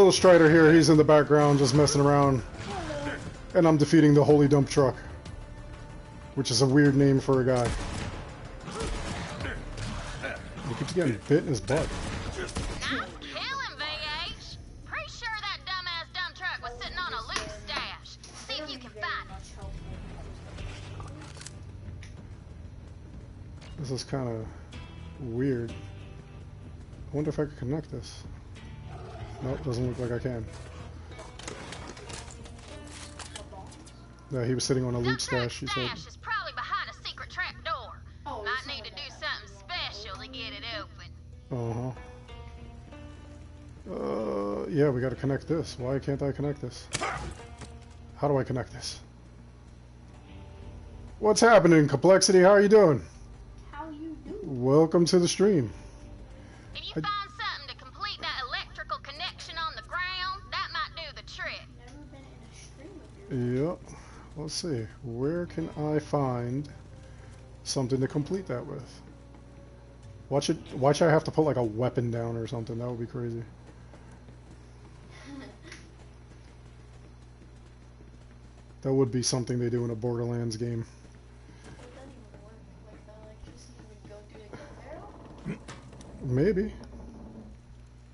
little Strider here, he's in the background just messing around. And I'm defeating the Holy Dump Truck. Which is a weird name for a guy. He keeps getting bit in his butt. Nice killing, VH. Pretty sure that dumbass dump truck was sitting on a loot stash. See if you can find it. This is kind of weird. I wonder if I could connect this. Nope, doesn't look like I can. Yeah, he was sitting on a loot stash, she said. Stash is probably behind a secret trap door. Might need to do something special to get it open. Yeah, we gotta connect this. Why can't I connect this? How do I connect this? What's happening, Complexity? How are you doing? How you doing? Welcome to the stream. If you find something to complete that electrical connection on the ground, that might do the trick. Never been in a stream of yours. Yep. Let's see. Where can I find something to complete that with? Watch I have to put like a weapon down or something. That would be crazy. That would be something they do in a Borderlands game. Maybe.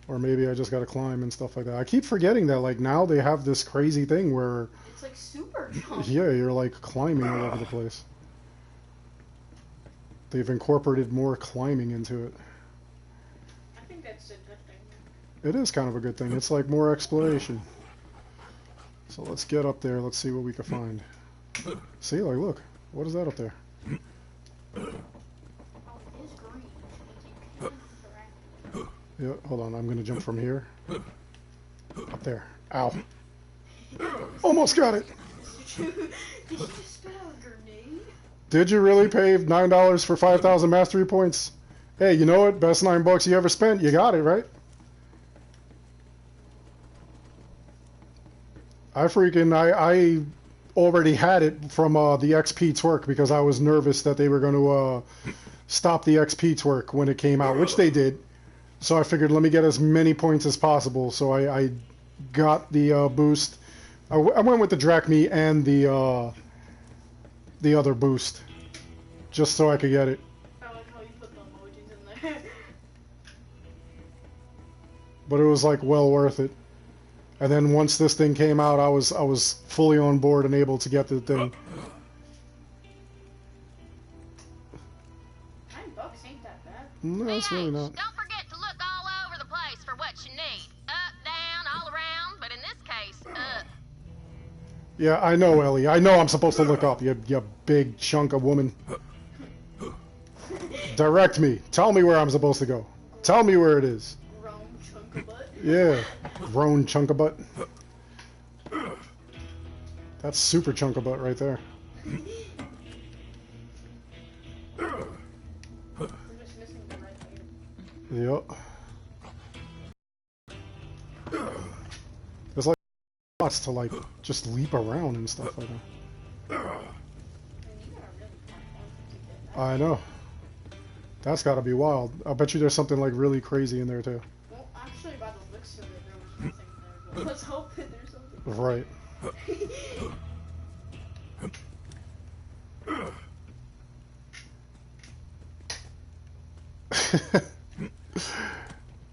Or maybe I just gotta climb and stuff like that. I keep forgetting that like now they have this crazy thing where it's like super jump. Yeah, you're like climbing all over the place. They've incorporated more climbing into it. I think that's a good thing. It is kind of a good thing. It's like more exploration. So let's get up there. Let's see what we can find. See, like, look. What is that up there? Oh, it is green. You can Yeah, hold on. I'm going to jump from here. Up there. Ow. Almost got it. Did you just spit out a grenade? Did you really pay $9 for 5,000 mastery points? Hey, you know what? Best $9 you ever spent. You got it, right? I already had it from the XP twerk because I was nervous that they were going to stop the XP twerk when it came out, which they did. So I figured let me get as many points as possible. So I got the boost. I went with the Drachme and the other boost just so I could get it. I like how you put the emojis in there. But it was like well worth it. And then once this thing came out, I was fully on board and able to get the thing. $9 ain't that bad. No, it's really not. Don't forget to look all over the place for what you need. Up, down, all around, but in this case, up. Yeah, I know, Ellie. I know I'm supposed to look up, you big chunk of woman. Direct me. Tell me where I'm supposed to go. Tell me where it is. Grown chunk of butt. Yeah, grown chunk of butt. That's super chunk of butt right there. We're just missing the red item. Yep. There's like lots to like just leap around and stuff like that. I know. That's gotta be wild. I bet you there's something like really crazy in there too. Well, actually, by the looks of it, there was nothing there. But let's hope that there's something. Right.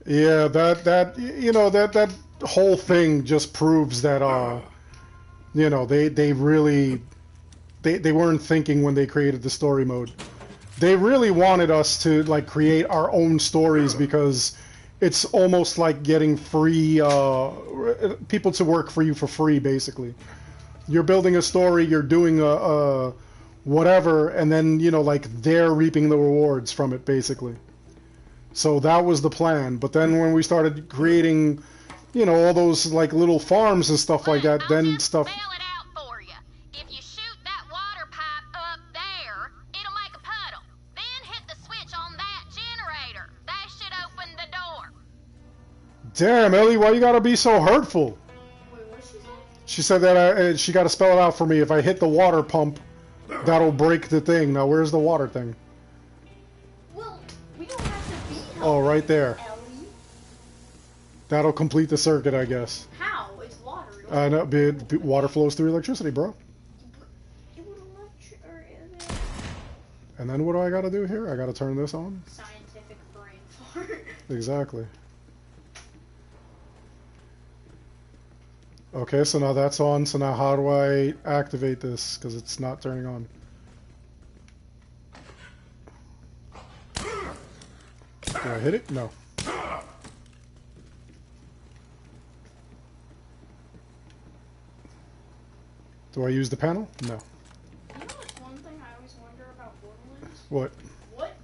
Yeah, that you know that whole thing just proves that you know they really they weren't thinking when they created the story mode. They really wanted us to like create our own stories because it's almost like getting free people to work for you for free basically. You're building a story, you're doing a whatever, and then you know like they're reaping the rewards from it basically. So that was the plan. But then when we started creating, you know, all those like little farms and stuff like that, then stuff. Spell it out for you. If you shoot that water pipe up there, it'll make a puddle. Then hit the switch on that generator. That should open the door. Damn, Ellie, why you gotta be so hurtful? Wait, what did she say? She said that she gotta spell it out for me. If I hit the water pump, that'll break the thing. Now, where's the water thing? Well, we don't have to be. Oh, right there. Ellie. That'll complete the circuit, I guess. How? It's water. I know, water flows through electricity, bro. It would or is it And then what do I gotta do here? I gotta turn this on? scientific brain fart? Exactly. Okay, so now that's on. So now how do I activate this? Because it's not turning on. Do I hit it? No. Do I use the panel? No. You know what's one thing I always wonder about Borderlands? What? What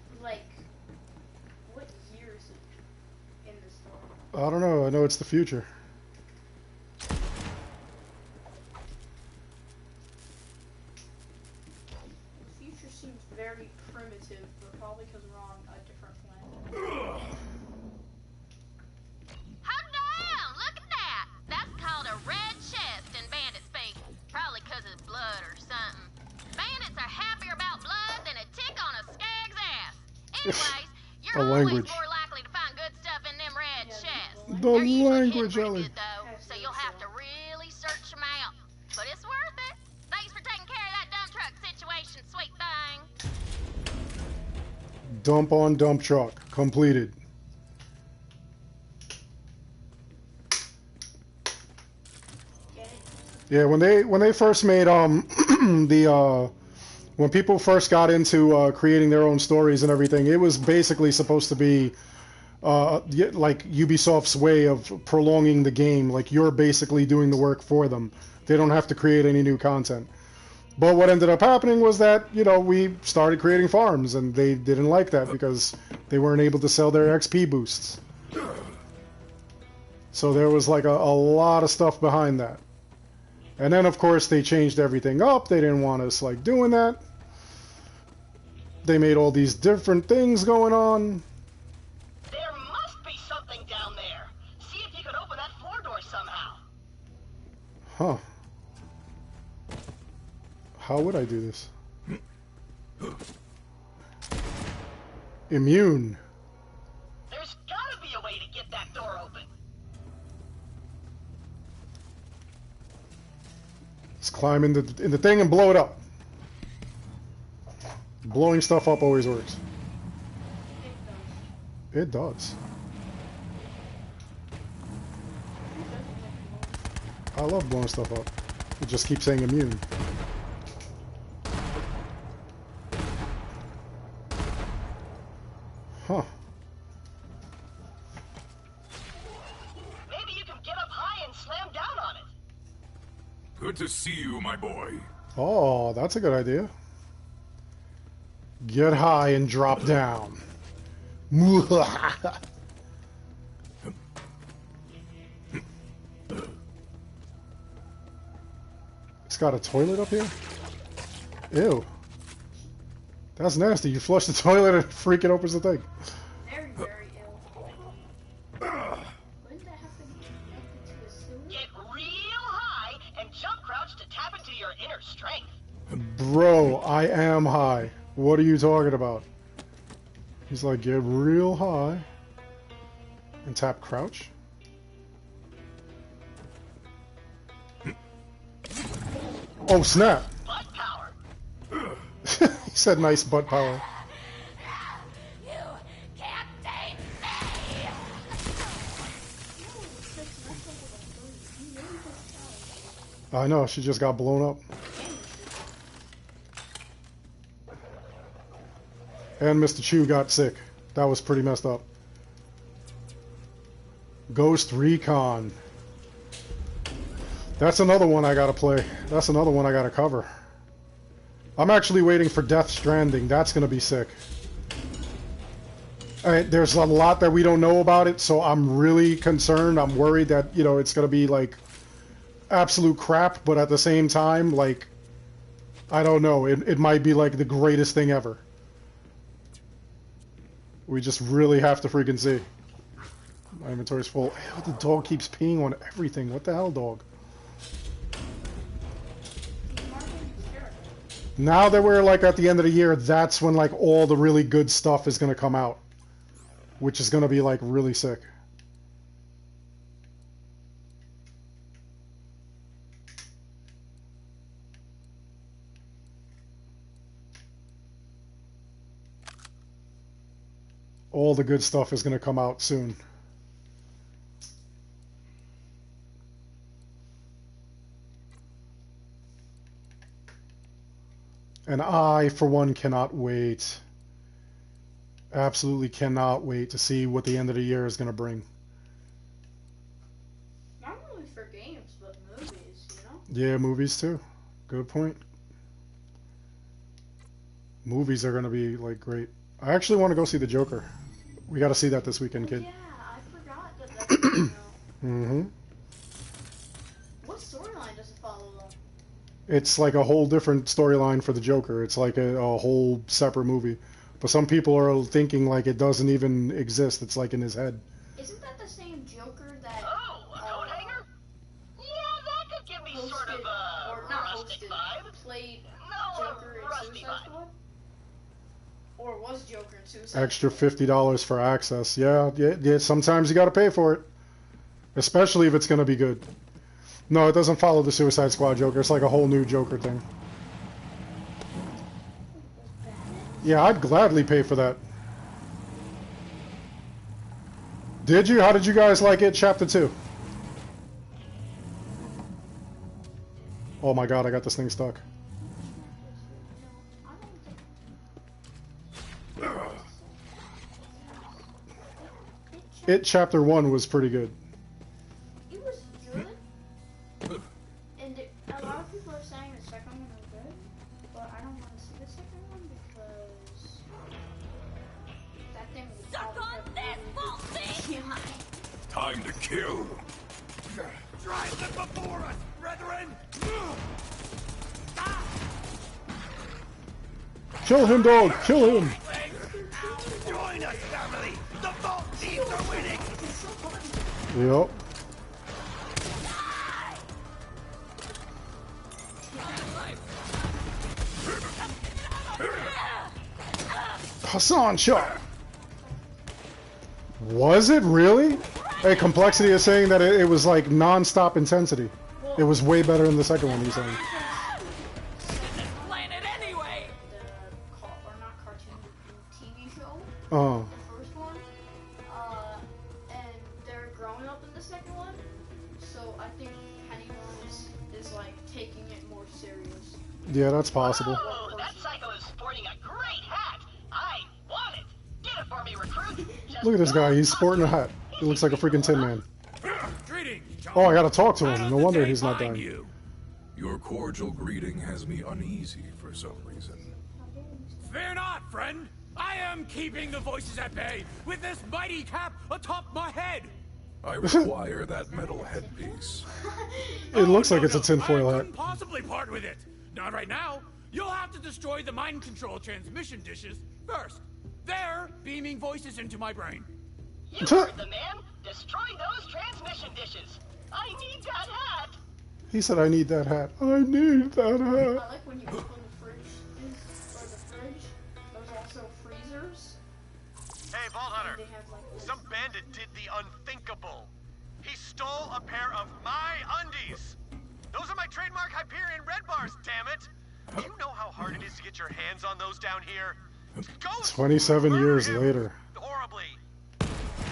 year is it in this story? I don't know. I know it's the future. The future seems very primitive, but probably because we're on a different planet. Hot damn! Look at that! That's called a red chest in bandit speak. Probably 'cause it's blood or something. Bandits are happier about blood than a tick on a skag's ass. Anyways, you're The always language. more likely to find good stuff in them red Yeah, chests. the The They're usually hidden language, pretty Ellie. good, though, so you'll have to really search them out. But it's worth it. Thanks for taking care of that dump truck situation, sweet thing. Dump on dump truck. Completed. Get it? Yeah, when they first made the when people first got into creating their own stories and everything, it was basically supposed to be like Ubisoft's way of prolonging the game. Like you're basically doing the work for them. They don't have to create any new content. But what ended up happening was that, you know, we started creating farms, and they didn't like that because they weren't able to sell their XP boosts. So there was like a lot of stuff behind that. And then, of course, they changed everything up. They didn't want us, like, doing that. They made all these different things going on. There must be something down there. See if you can open that floor door somehow. Huh. How would I do this? Immune. There's gotta be a way to get that door open. Let's climb in the thing and blow it up. Blowing stuff up always works. It does. I love blowing stuff up. It just keeps saying immune. Huh. Maybe you can get up high and slam down on it. Good to see you, my boy. Oh, that's a good idea. Get high and drop down. It's got a toilet up here? Ew. That's nasty. You flush the toilet and it freaking opens the thing. Very, very ill. Wouldn't that have to be connected to a sewer? Get real high and jump crouch to tap into your inner strength. Bro, I am high. What are you talking about? He's like, get real high and tap crouch. Oh, snap. Butt power. He said nice butt power. You can't save me! I know, she just got blown up. And Mr. Chu got sick. That was pretty messed up. Ghost Recon. That's another one I gotta play. That's another one I gotta cover. I'm actually waiting for Death Stranding. That's gonna be sick. Alright, there's a lot that we don't know about it, so I'm really concerned. I'm worried that, you know, it's gonna be like absolute crap, but at the same time, like, I don't know. It might be like the greatest thing ever. We just really have to freaking see. My inventory's full. Ew, the dog keeps peeing on everything. What the hell, dog? Now that we're like at the end of the year, that's when like all the really good stuff is gonna come out, which is gonna be like really sick. All the good stuff is going to come out soon. And I, for one, cannot wait. Absolutely cannot wait to see what the end of the year is going to bring. Not only for games, but movies, you know? Yeah, movies too. Good point. Movies are going to be, like, great. I actually want to go see The Joker. We got to see that this weekend, kid. Yeah, I forgot that that's coming out. Mm-hmm. What storyline does it follow, though? It's like a whole different storyline for the Joker. It's like a whole separate movie. But some people are thinking like it doesn't even exist. It's like in his head. Isn't that the same Joker that Oh, a coat hanger? Yeah, that could give me sort of a or not rustic hosted, vibe. played No, Joker in rusty Suicide vibe. Squad? Or was Joker in Suicide Extra Squad? $50 for access. Yeah. Sometimes you got to pay for it, especially if it's going to be good. No, it doesn't follow the Suicide Squad Joker. It's like a whole new Joker thing. Yeah, I'd gladly pay for that. Did you? How did you guys like it? Chapter 2. Oh my god, I got this thing stuck. It Chapter 1 was pretty good. It was good. And a lot of people are saying the second one was good. But I don't want to see the second one because that thing was Suck on this, bullshit! Time to kill. Drive them before us, brethren! Kill him, dog! Kill him! Join us, family! The vault teams are winning! Yep. Hassan shot. Was it really? Hey, Complexity is saying that it was like non-stop intensity. It was way better than the second one, he's saying. Planet anyway! or not cartoon, TV show. Oh. The first one, and they're growing up in the second one, so I think Pennywise is like taking it more serious. Yeah, that's possible. Oh, that psycho is sporting a great hat. I want it. Get it for me, recruit. Just Look at this guy, he's sporting a hat. He looks like a freaking Tin Man. Greetings, Oh, I gotta talk to him. How No does wonder the day he's not find dying. you? Your cordial greeting has me uneasy for some reason. Fear not, friend. I am keeping the voices at bay with this mighty cap atop my head. I require that metal headpiece. It looks like it's a I tinfoil hat. couldn't possibly part with it. Not right now. You'll have to destroy the mind control transmission dishes first. They're beaming voices into my brain. You heard the man. Destroy those transmission dishes. I need that hat. He said, I need that hat. I need that I hat. like when you open the fridge, or the fridge, there's also freezers. Hey, Vault Hunter. They have like Some bandit did the unthinkable. He stole a pair of my undies. Those are my trademark Hyperion red bars, damn it. Do you know how hard it is to get your hands on those down here? Ghosts 27 murder years him later. Horribly.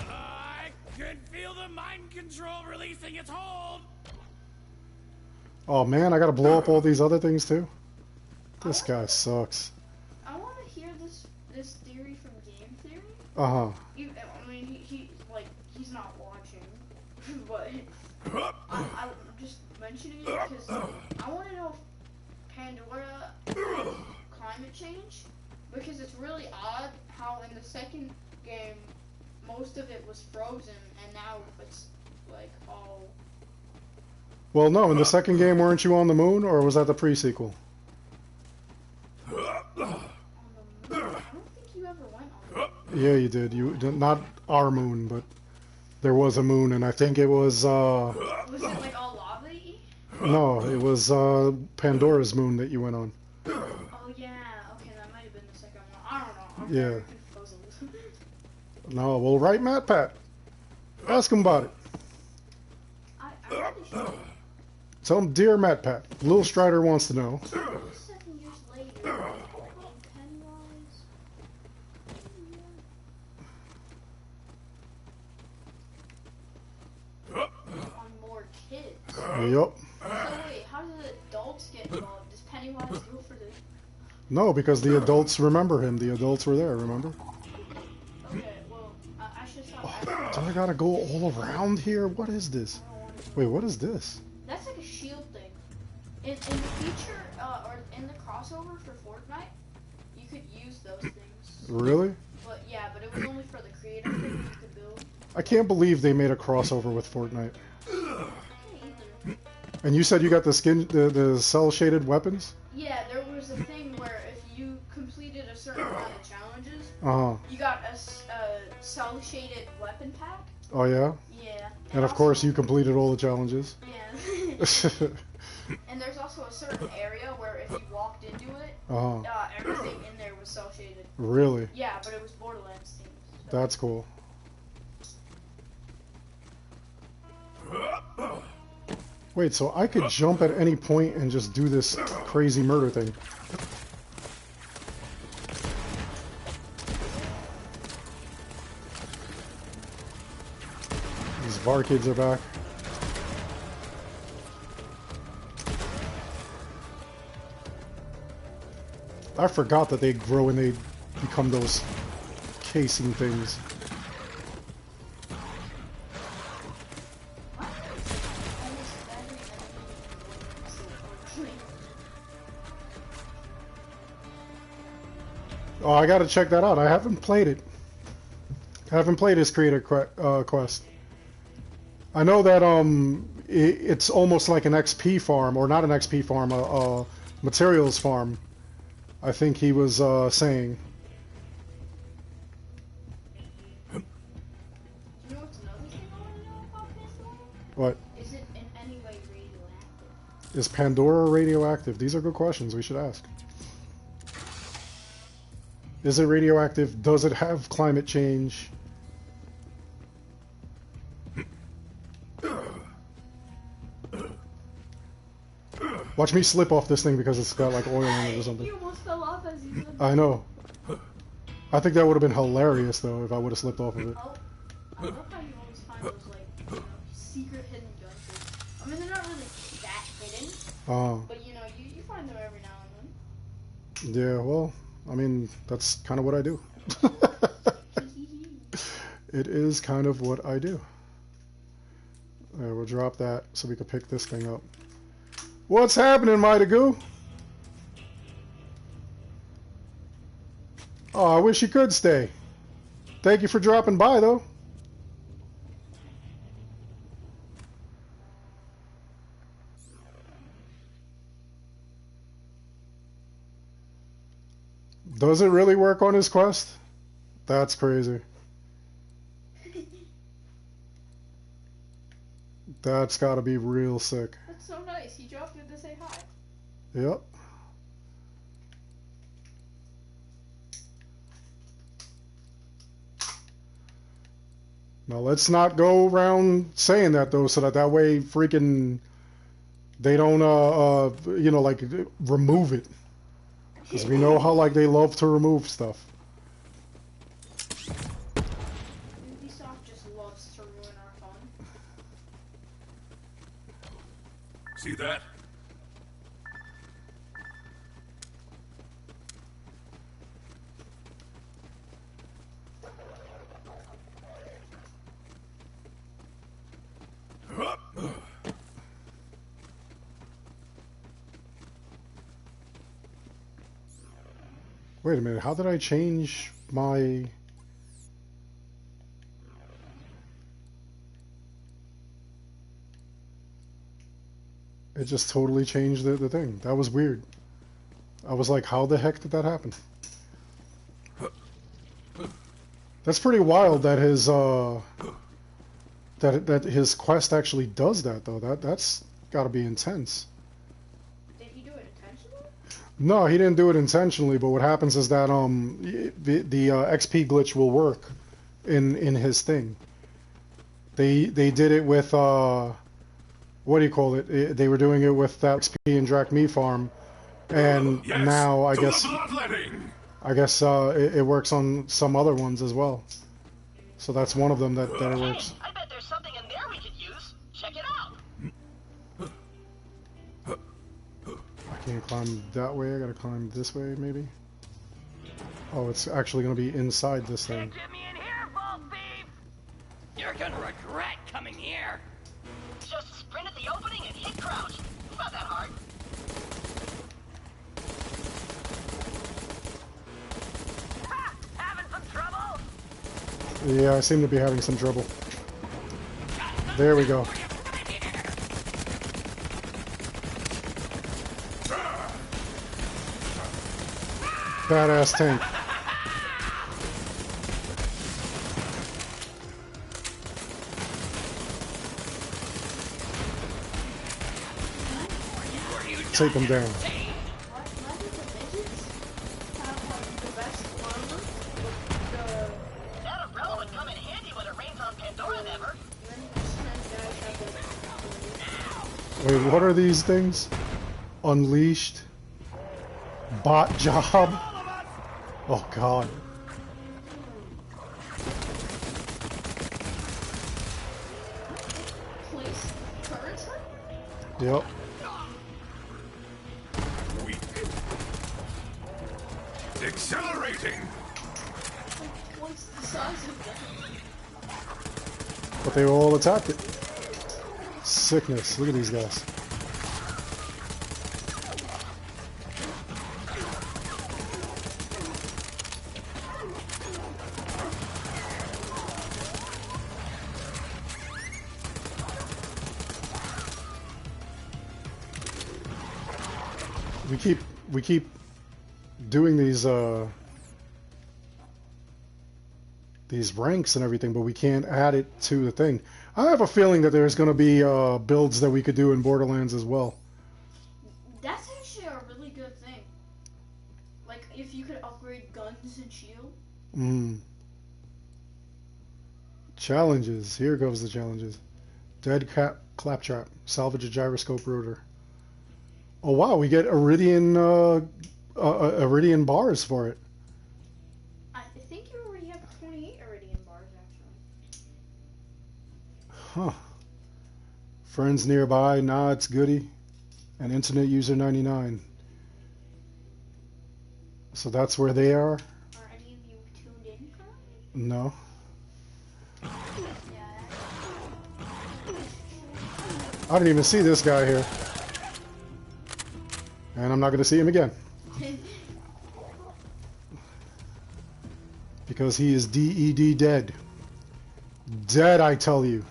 I can feel the mind control releasing its hold. Oh man, I gotta blow up all these other things too? This guy sucks. I want to hear this theory from Game Theory. Uh-huh. I mean, he's not watching, but I'm just mentioning it because I want to know if Pandora climate change, because it's really odd how in the second game most of it was frozen and now it's like all Well, no, in the second game, weren't you on the moon, or was that the pre-sequel? on the moon. I don't think you ever went on the Yeah, you did. You not our moon, but there was a moon, and I think it was, Was it like all lava-y? no, it was, Pandora's moon that you went on. Oh yeah, okay, that might have been the second one. I don't know. I'm Yeah. very confused. No, well, right, Matt Pat? Ask him about it. I really should. Tell him, dear Matt Pat, Lil Strider wants to know. 7 years later, Pennywise. Yup. So wait, how do the adults get involved? Does Pennywise go for this? No, because the adults remember him. The adults were there, remember? Okay, well, I should stop. Oh, do I gotta go all around here? What is this? Wait, what is this? That's like a shield thing. In the feature, or in the crossover for Fortnite, you could use those things. Really? But yeah, but it was only for the creative things you could build. I can't believe they made a crossover with Fortnite. Me either. And you said you got the the cell-shaded weapons? Yeah, there was a thing where if you completed a certain amount of challenges, Uh-huh. you got a cell-shaded weapon pack. Oh, yeah? Yeah. And of course you completed all the challenges. Yeah. And there's also a certain area where if you walked into it, Uh-huh. Everything in there was cell-shaded. Really? Yeah, but it was Borderlands themed. So. That's cool. Wait, so I could jump at any point and just do this crazy murder thing. These VAR kids are back. I forgot that they grow and they become those casing things. Oh, I gotta check that out. I haven't played it. I haven't played his creator quest. I know that it's almost like an XP farm, or not an XP farm, a materials farm. I think he was saying. You know what's another thing I want to know about Pandora? What? Is it in any way radioactive? Is Pandora radioactive? These are good questions we should ask. Is it radioactive? Does it have climate change? Watch me slip off this thing because it's got like oil in it or something. You almost fell off as you said. I know. I think that would have been hilarious though if I would have slipped off of it. Oh, I love how you always find those like secret hidden dungeons. I mean, they're not really that hidden, but you know, you find them every now and Yeah, well, I mean, that's kind of what I do. then. It is kind of what I do. We'll drop that so we can pick this thing up. What's happening, Mighty Goo? Oh, I wish you could stay. Thank you for dropping by, though. Does it really work on his quest? That's crazy. That's gotta be real sick. That's so nice. He dropped in to say hi. Yep. Now let's not go around saying that though, so that way freaking they don't you know, like remove it, because we know how like they love to remove stuff. Ubisoft just loves to ruin our fun. See that? Wait a minute, how did I change my... It just totally changed the thing. That was weird. I was like, how the heck did that happen? That's pretty wild that his that his quest actually does that though. That's got to be intense. Did he do it intentionally? No, he didn't do it intentionally, but what happens is that the XP glitch will work in his thing. They did it with what do you call it? They were doing it with that XP and Drachme farm, and Yes, now I to guess the bloodletting. it works on some other ones as well. So that's one of them that it works. Hey, I bet there's something in there we could use. Check it out. Can't climb that way. I gotta climb this way, maybe. Oh, it's actually gonna be inside this thing. Can't get me in here, Vault Thief! You're gonna regret coming here. Just sprint at the opening and hit crouch. Not that hard. Ha! Having some trouble? Yeah, I seem to be having some trouble. There we go. Badass tank. Take him down. Why do the midgets have like the best armor with the That umbrella would come in handy when it rains on Pandora, never. then the strength guys have Wait, what are these things? Unleashed? Bot job? Oh god. place turrets? Yep. Weak. Accelerating. What's the size of them? But they all attacked it. Sickness. Look at these guys. We keep doing these ranks and everything, but we can't add it to the thing. I have a feeling that there's going to be builds that we could do in Borderlands as well. That's actually a really good thing. Like if you could upgrade guns and shield. Challenges. Here goes the challenges. Dead claptrap. Salvage a gyroscope rotor. Oh wow, we get Iridian Iridian bars for it. I think you already have 28 Iridian bars actually. Huh. Friends nearby. Nah, it's goody. And internet user 99. So that's where they are? Are any of you tuned in currently? No. Yeah. I didn't even see this guy here. And I'm not going to see him again. Because he is DED dead. Dead, I tell you.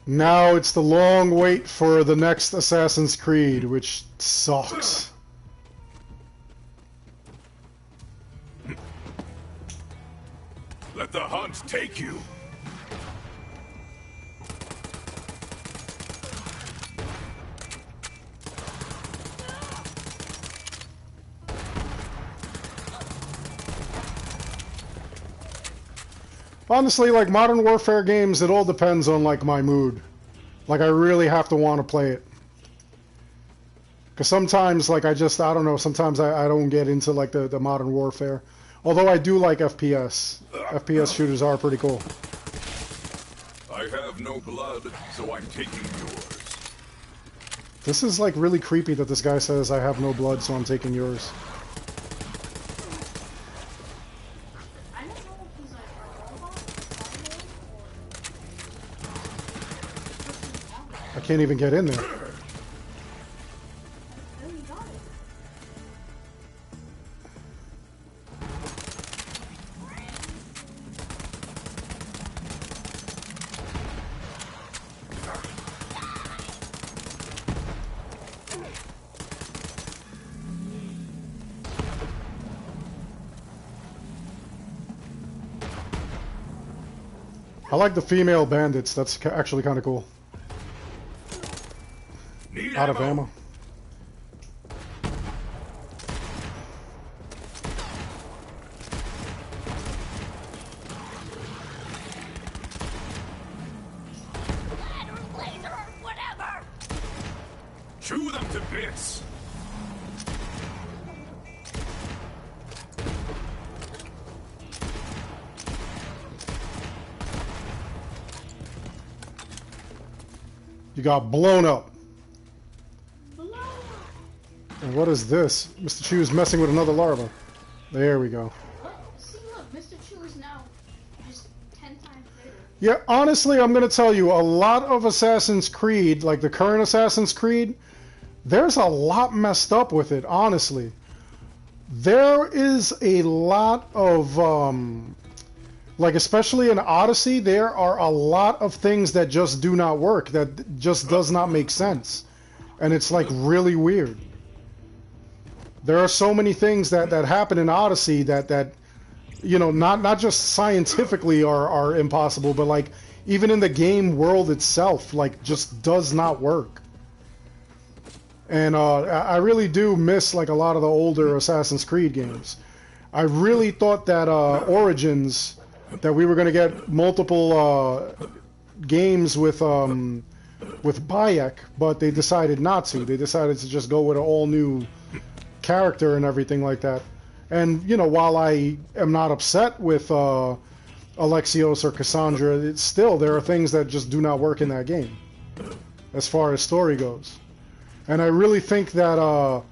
Now it's the long wait for the next Assassin's Creed, which sucks. Let the hunt take you. Honestly, like Modern Warfare games, it all depends on like my mood. Like I really have to want to play it. Because sometimes, like I don't know, sometimes I don't get into like the Modern Warfare. Although I do like FPS. FPS shooters are pretty cool. I have no blood, so I'm taking yours. This is like really creepy that this guy says I have no blood, so I'm taking yours. I don't know if he's like a robot, or I can't even get in there. oh, he got it. I like the female bandits. That's actually kind of cool. Need Out of ammo. Laser or whatever! Chew them to bits. You got blown up. Blow. And what is this? Mr. Chu's messing with another larva. There we go. Oh, see, look, Mr. Chu is now just 10 times bigger. Yeah, honestly, I'm going to tell you, a lot of Assassin's Creed, like the current Assassin's Creed, there's a lot messed up with it, honestly. There is a lot of, like especially in Odyssey, there are a lot of things that just do not work, that just does not make sense. And it's like really weird. There are so many things that happen in Odyssey that you know, not just scientifically are impossible, but like even in the game world itself, like just does not work. And I really do miss like a lot of the older Assassin's Creed games. I really thought that Origins, that we were going to get multiple games with Bayek, but they decided not to. They decided to just go with an all new character and everything like that. And you know, while I am not upset with Alexios or Cassandra, it's still, there are things that just do not work in that game as far as story goes. And I really think that a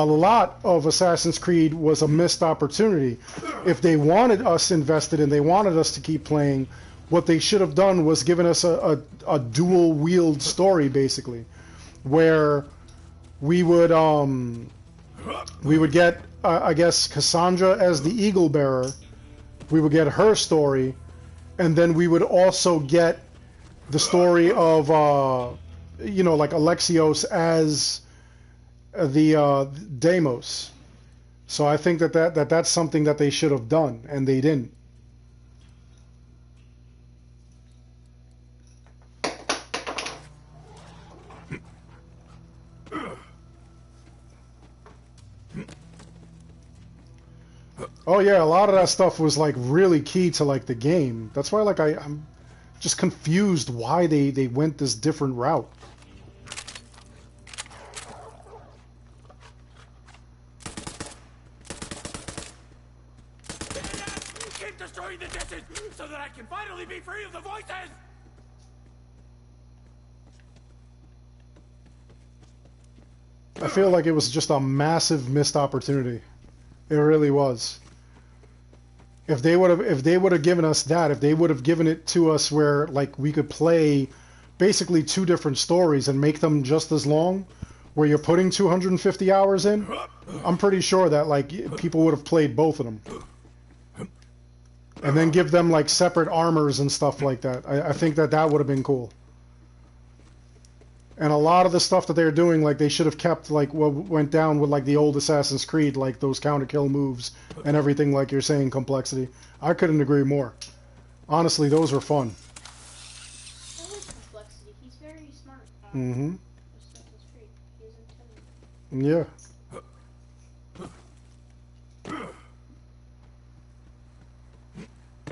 lot of Assassin's Creed was a missed opportunity. If they wanted us invested and they wanted us to keep playing, what they should have done was given us a dual wield story, basically, where we would get I guess Cassandra as the Eagle Bearer. We would get her story, and then we would also get the story of you know, like Alexios as the Deimos. So I think that's something that they should have done, and they didn't. Oh yeah, a lot of that stuff was like really key to like the game. That's why like I'm just confused why they went this different route. Keep destroying the dishes so that I can finally be free of the voices! I feel like it was just a massive missed opportunity. It really was. If they would have given us that, if they would have given it to us where like we could play basically two different stories and make them just as long, where you're putting 250 hours in, I'm pretty sure that like people would have played both of them. And then give them like separate armors and stuff like that. I think that would have been cool. And a lot of the stuff that they're doing, like they should have kept like what went down with like the old Assassin's Creed, like those counter kill moves and everything, like you're saying, complexity. I couldn't agree more. Honestly, those were fun. That is complexity. He's very smart. Mm-hmm. Assassin's Creed. He is intelligent.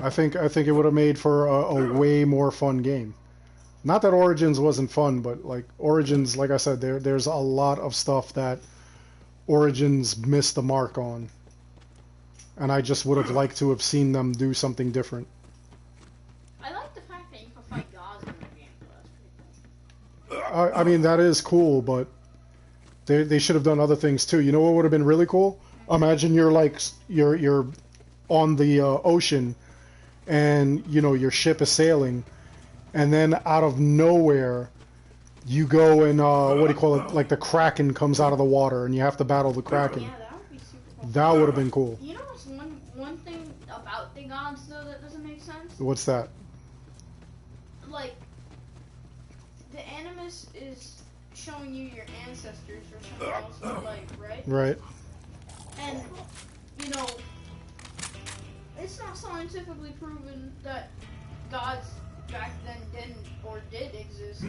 Yeah. I think it would have made for a way more fun game. Not that Origins wasn't fun, but like Origins, like I said, there's a lot of stuff that Origins missed the mark on. And I just would have liked to have seen them do something different. I like the fact that you can fight gods in the game, though. That's pretty cool. I mean, that is cool, but they should have done other things too. You know what would have been really cool? Imagine you're like you're on the ocean, and you know your ship is sailing. And then out of nowhere, you go and, what do you call it, like the Kraken comes out of the water and you have to battle the Kraken. Yeah, that would be super cool. That would have been cool. You know what's one thing about the gods, though, that doesn't make sense? What's that? Like, the Animus is showing you your ancestors or something else in life, right? Right. And, you know, it's not scientifically proven that gods back then didn't or did exist,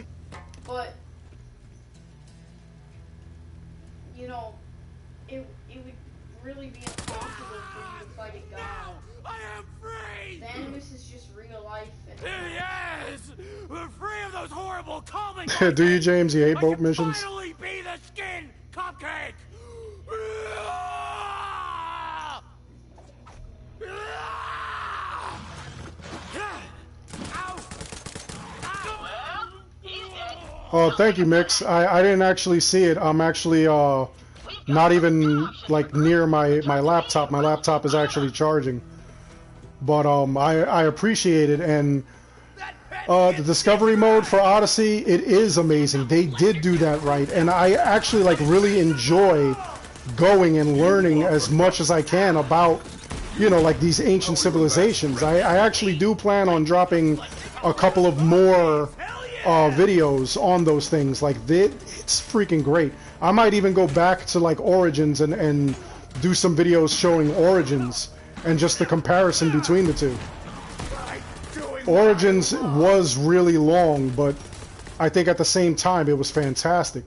but you know, it would really be impossible for you to fight a god. I am free! The Animus is just real life. And Yes! We're free of those horrible calming Do you, James? You hate boat missions? Finally be the skin cupcake! Oh, thank you, Mix. I didn't actually see it. I'm actually not even like near my laptop. My laptop is actually charging. But I appreciate it, and the discovery mode for Odyssey, it is amazing. They did do that right, and I actually like really enjoy going and learning as much as I can about, you know, like these ancient civilizations. I actually do plan on dropping a couple of more videos on those things. Like it's freaking great. I might even go back to like Origins and do some videos showing Origins and just the comparison between the two. Origins was really long, but I think at the same time it was fantastic.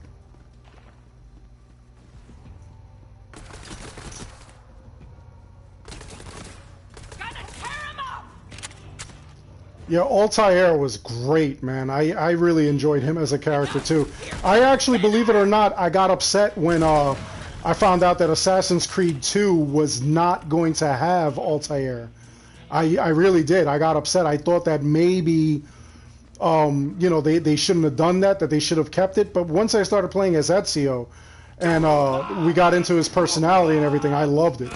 Yeah, Altair was great, man. I really enjoyed him as a character too. I actually, believe it or not, I got upset when I found out that Assassin's Creed 2 was not going to have Altair. I really did. I got upset. I thought that maybe, you know, they shouldn't have done that, that they should have kept it. But once I started playing as Ezio and we got into his personality and everything, I loved it.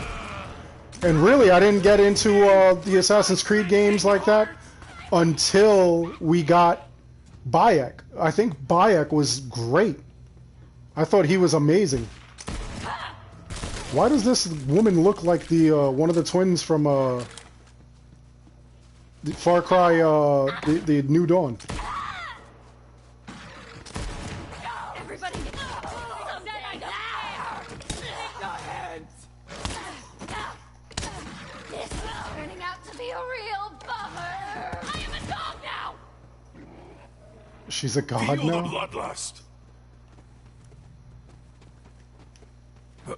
And really, I didn't get into the Assassin's Creed games like that until we got Bayek. I think Bayek was great. I thought he was amazing. Why does this woman look like the one of the twins from the Far Cry, the New Dawn? Everybody, someday I die. This is turning out to be a real bummer. I am a dog now. She's a god Feel the now? bloodlust.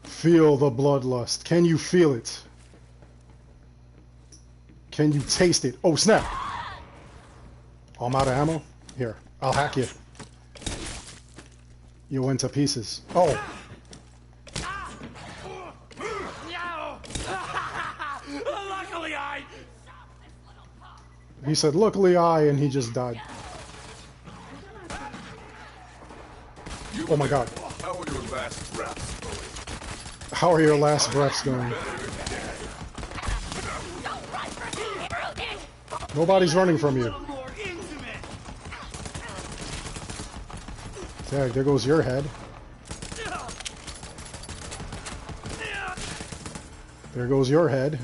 Feel the bloodlust. Can you feel it? Can you taste it? Oh, snap! Oh, I'm out of ammo? Here, I'll hack you. You went to pieces. Oh! Luckily, He said, luckily I, and he just died. Oh my god. How are your last breaths? How are your last breaths going? Nobody's running from you. Dang, there goes your head. There goes your head.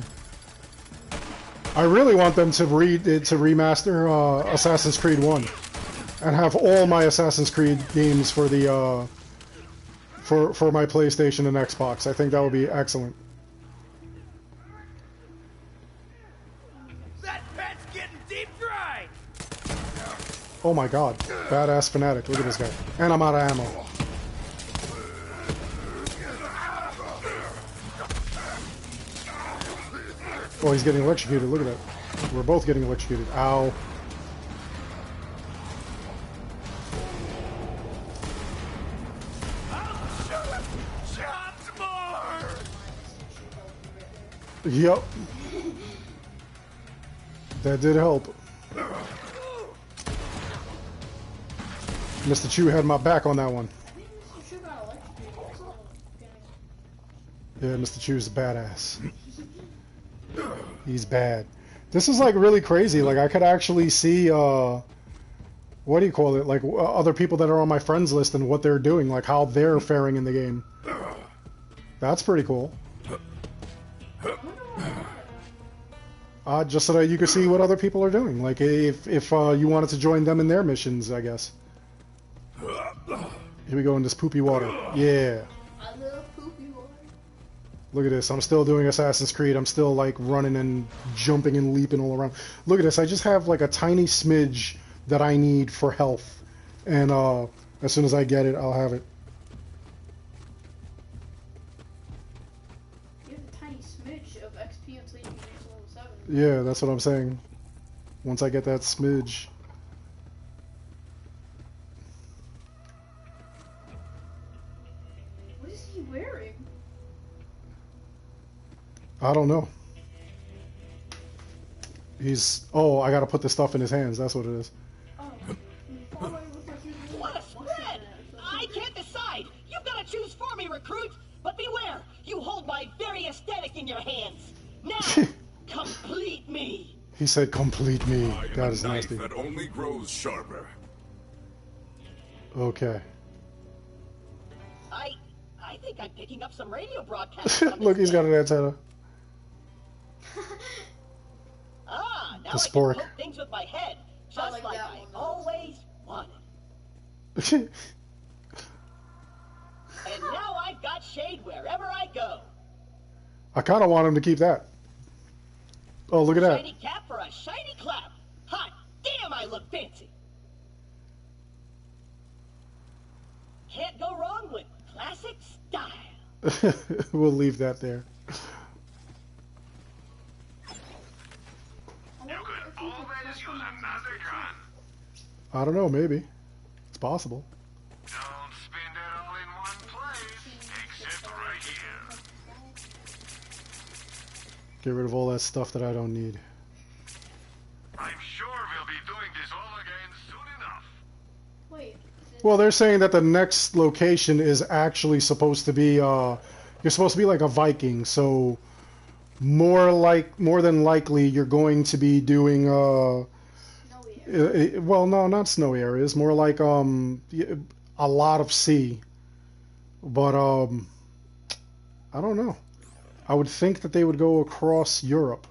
I really want them to remaster Assassin's Creed 1 and have all my Assassin's Creed games for the for my PlayStation and Xbox. I think that would be excellent. that pet's getting deep fried. Oh my god. Badass fanatic. Look at this guy. And I'm out of ammo. Oh, he's getting electrocuted. Look at that. We're both getting electrocuted. Ow. Yep. That did help. Mr. Chu had my back on that one. Yeah, Mr. Chu's a badass. He's bad. This is like really crazy. Like I could actually see what do you call it? Like other people that are on my friends list and what they're doing, like how they're faring in the game. That's pretty cool. Just so that you can see what other people are doing. Like if you wanted to join them in their missions, I guess. Here we go in this poopy water. Yeah. I love poopy water. Look at this. I'm still doing Assassin's Creed. I'm still like running and jumping and leaping all around. Look at this. I just have like a tiny smidge that I need for health. And as soon as I get it, I'll have it. You have a tiny smidge of XP until you reach level 7. Yeah, that's what I'm saying. Once I get that smidge. What is he wearing? I don't know. He's... Oh, I gotta put the stuff in his hands. That's what it is. Oh, he probably looks like he's wearing my very aesthetic in your hands. Now, complete me. He said, "Complete me." I am That a is knife nasty. that only grows sharper. Okay. I think I'm picking up some radio broadcasts. Look, he's got an antenna. Now The I spork. can poke things with my head, just I like, like that I one. always wanted. And now I've got shade wherever I go. I kind of want him to keep that. Oh, look at that. Shiny cap for a shiny clap. Hot damn, I look fancy. Can't go wrong with classic style. We'll leave that there. You could always use another gun. I don't know, maybe. It's possible. Don't spend it all in one place, except right here. Get rid of all that stuff that I don't need. I'm sure we'll be doing this all again soon enough. Wait. Well, they're saying that the next location is actually supposed to be, you're supposed to be like a Viking, so more than likely you're going to be doing, Snowy area. well, no, not snowy areas, more like, a lot of sea. But, I don't know. I would think that they would go across Europe.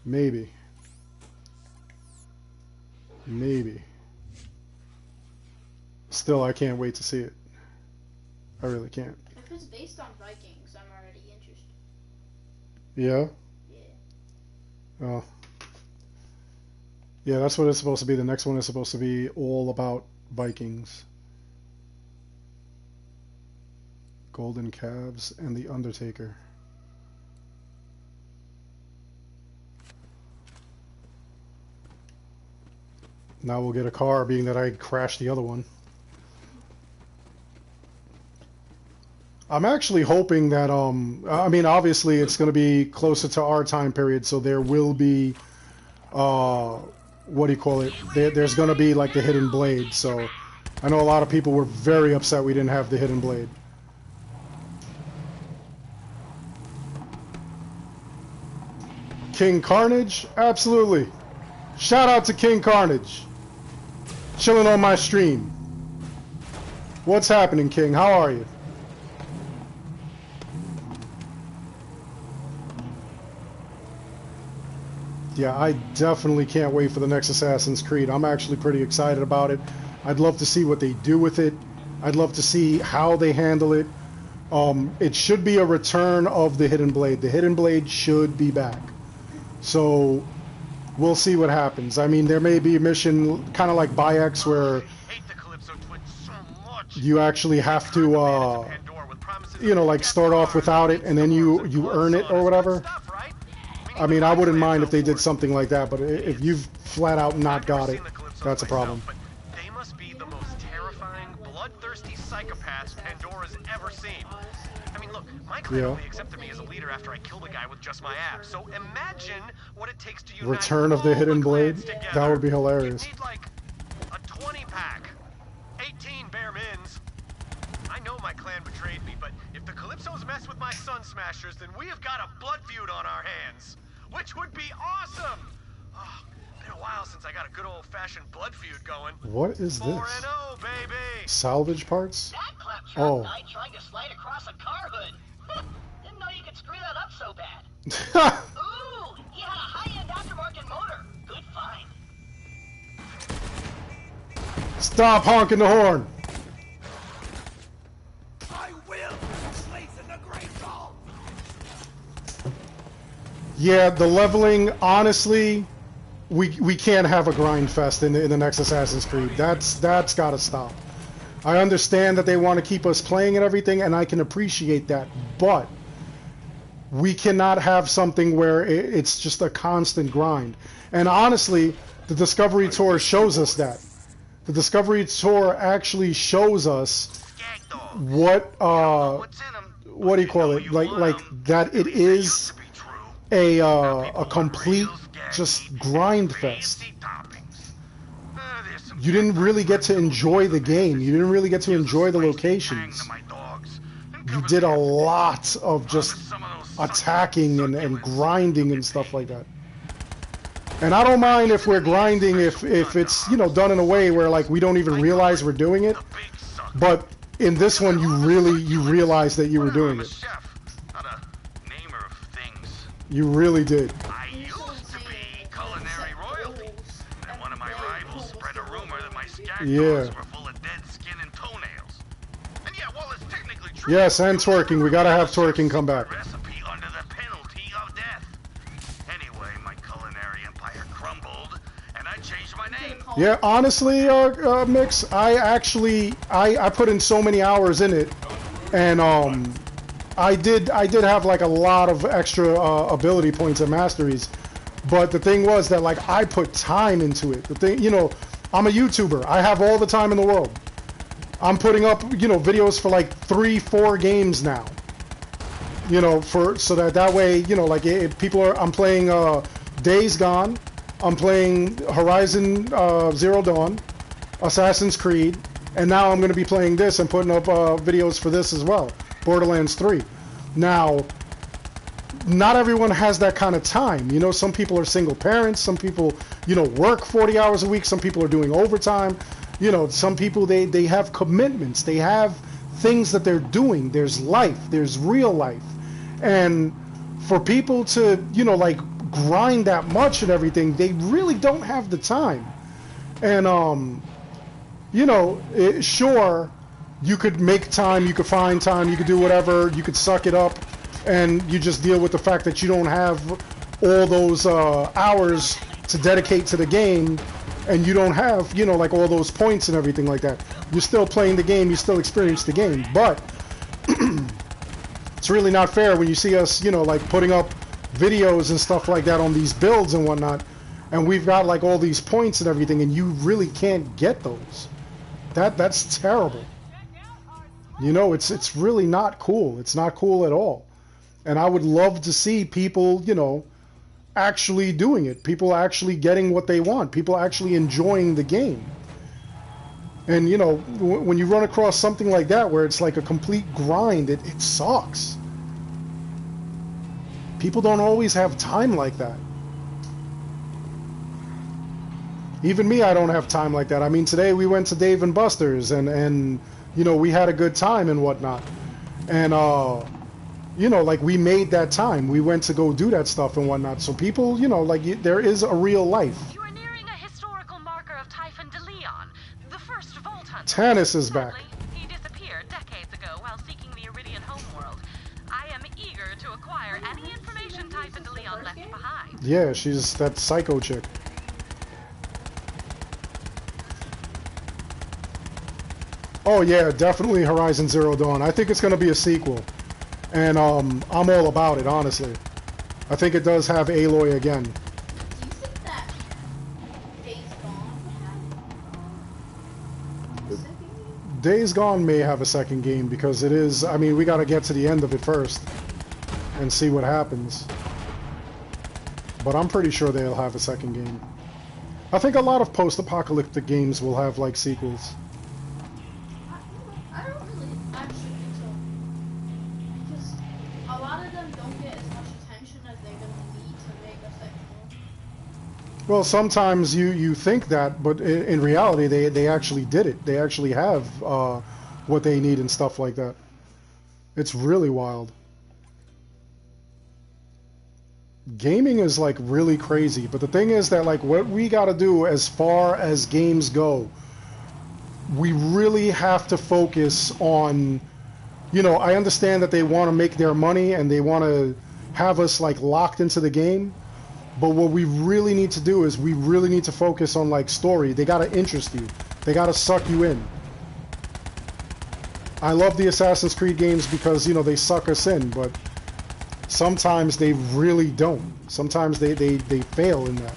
Maybe. Maybe. Still, I can't wait to see it. I really can't. If it's based on Vikings, I'm already interested. Yeah? Yeah. Oh. Yeah, that's what it's supposed to be. The next one is supposed to be all about Vikings. Golden Calves and The Undertaker. Now we'll get a car, being that I crashed the other one. I'm actually hoping that, I mean, obviously it's going to be closer to our time period, so there will be, what do you call it? There's going to be like the hidden blade, so I know a lot of people were very upset we didn't have the hidden blade. King Carnage? Absolutely. Shout out to King Carnage. Chilling on my stream. What's happening, King? How are you? Yeah, I definitely can't wait for the next Assassin's Creed. I'm actually pretty excited about it. I'd love to see what they do with it. I'd love to see how they handle it. It should be a return of the Hidden Blade. The Hidden Blade should be back. So we'll see what happens. I mean, there may be a mission kind of like Bayeks where Hate the Calypso twins so much. you actually have to, Pandora with promises you know, of like death start off bars, without it and then you earn it or whatever. stuff, right? I mean, I wouldn't mind if they did something like that, but if you've flat out not got it, that's a problem. But they must be the most terrifying, bloodthirsty psychopaths Pandora's ever seen. I mean, look, my clan Yeah. only accepted me as a leader after I killed a guy with just my abs. So imagine what it takes to unite Return of the all Hidden Blade? clans together. That would be hilarious. You'd need like a 20-pack, 18 bare mins. I know my clan betrayed me, but if the Calypsos mess with my Sun Smashers, then we have got a blood feud on our hands, which would be awesome. Oh, been a while since I got a good old-fashioned blood feud going. What is 4-0, this? baby. Salvage parts? That claptrap Oh. died trying to slide across a car hood. Didn't know you could screw that up so bad. Ooh, he had a high-end aftermarket motor. Good find. Stop honking the horn! I will place in the Great Hall. Yeah, the leveling, honestly, we can't have a grind fest in the next Assassin's Creed. That's got to stop. I understand that they want to keep us playing and everything, and I can appreciate that, but we cannot have something where it's just a constant grind. And honestly, the Discovery Tour shows us that. The Discovery Tour actually shows us what do you call it? Like that it is a complete just grind fest. You didn't really get to enjoy the game. You didn't really get to enjoy the locations. you did a lot of just attacking and grinding and stuff like that. And I don't mind if we're grinding if it's, you know, done in a way where like we don't even realize we're doing it. But in this one, you realize that you were doing it. You really did. I used to be culinary royalty, and one of my rivals spread a rumor that my skag doors were full of dead skin and toenails. And yeah, while it's technically true, yes, and twerking. We gotta have twerking come back. Recipe under the penalty of death. Anyway, my culinary empire crumbled, and I changed my name. Yeah, honestly, Mix, I put in so many hours in it, and I did have like a lot of extra ability points and masteries, but the thing was that like I put time into it. The thing, you know, I'm a YouTuber. I have all the time in the world. I'm putting up, you know, videos for like 3-4 games now. You know, so that way, you know, like I'm playing Days Gone, I'm playing Horizon Zero Dawn, Assassin's Creed, and now I'm going to be playing this and putting up videos for this as well. Borderlands 3. Now, not everyone has that kind of time. You know, some people are single parents. Some people, you know, work 40 hours a week. Some people are doing overtime. You know, some people, they have commitments. They have things that they're doing. There's life. There's real life. And for people to, you know, like grind that much and everything, they really don't have the time. And, you know, sure, you could make time, you could find time, you could do whatever, you could suck it up, and you just deal with the fact that you don't have all those hours to dedicate to the game, and you don't have, you know, like all those points and everything like that. You're still playing the game, you still experience the game, but it's really not fair when you see us, you know, like putting up videos and stuff like that on these builds and whatnot, and we've got like all these points and everything, and you really can't get those. That's terrible. You know, it's really not cool. It's not cool at all. And I would love to see people, you know, actually doing it. People actually getting what they want. People actually enjoying the game. And, you know, when you run across something like that where it's like a complete grind, it sucks. People don't always have time like that. Even me, I don't have time like that. I mean, today we went to Dave & Buster's and you know, we had a good time and whatnot. And, you know, like, we made that time. We went to go do that stuff and whatnot. So people, you know, like, there is a real life. You are nearing a historical marker of Typhon de Leon, the first Vault Hunter. Tannis is back. He disappeared decades ago while seeking the Iridian homeworld. I am eager to acquire any information Typhon de Leon left behind. Yeah, she's that psycho chick. Oh yeah, definitely Horizon Zero Dawn. I think it's going to be a sequel. And I'm all about it, honestly. I think it does have Aloy again. Do you think that Days Gone would have a second game? Days Gone may have a second game because it is, I mean, we got to get to the end of it first and see what happens. But I'm pretty sure they'll have a second game. I think a lot of post-apocalyptic games will have, like, sequels. I don't really actually think so. Because a lot of them don't get as much attention as they're going to need to make a second one. Well, sometimes you think that, but in reality, they actually did it. They actually have what they need and stuff like that. It's really wild. Gaming is like really crazy, but the thing is that like what we got to do as far as games go, we really have to focus on, you know, I understand that they want to make their money and they want to have us like locked into the game, but what we really need to do is we really need to focus on like story. They got to interest you. They got to suck you in. I love the Assassin's Creed games because, you know, they suck us in, but sometimes they really don't. Sometimes they fail in that.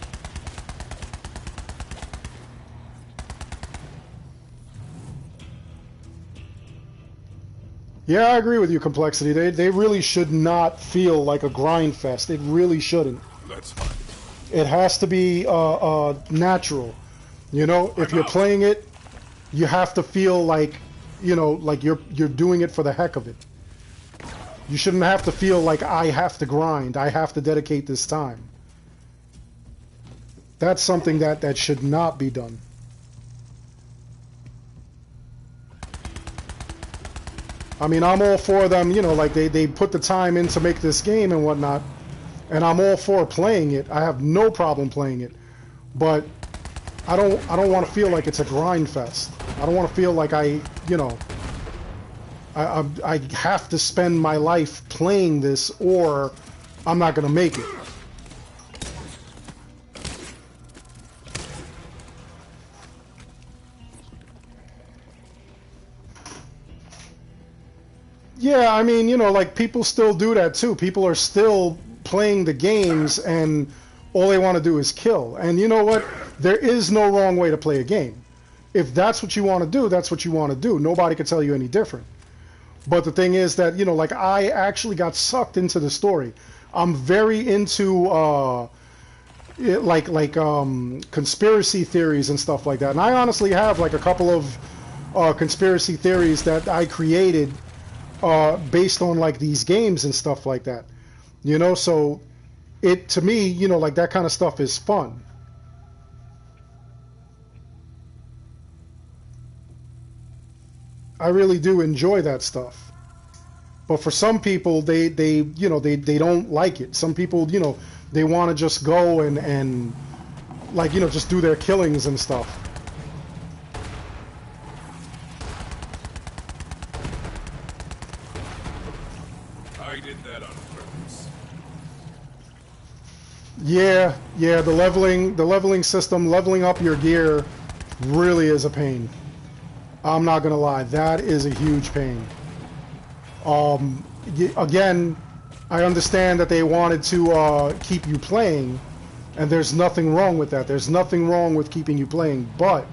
Yeah, I agree with you, Complexity. They really should not feel like a grind fest. It really shouldn't. Let's fight. It has to be natural. You know, if you're playing it, you have to feel like, you know, like you're doing it for the heck of it. You shouldn't have to feel like I have to grind, I have to dedicate this time. That's something that should not be done. I mean, I'm all for them, you know, like they put the time in to make this game and whatnot, and I'm all for playing it. I have no problem playing it, but I don't want to feel like it's a grind fest. I don't want to feel like I have to spend my life playing this or I'm not going to make it. Yeah, I mean, you know, like people still do that too. People are still playing the games and all they want to do is kill. And you know what? There is no wrong way to play a game. If that's what you want to do, that's what you want to do. Nobody can tell you any different. But the thing is that, you know, like I actually got sucked into the story. I'm very into conspiracy theories and stuff like that. And I honestly have like a couple of conspiracy theories that I created based on like these games and stuff like that. You know, so it to me, you know, like that kind of stuff is fun. I really do enjoy that stuff. But for some people, they don't like it. Some people, you know, they want to just go and like, you know, just do their killings and stuff. I did that on purpose. Yeah, the leveling system, leveling up your gear really is a pain. I'm not gonna lie, that is a huge pain. Again, I understand that they wanted to keep you playing, and there's nothing wrong with that. There's nothing wrong with keeping you playing, but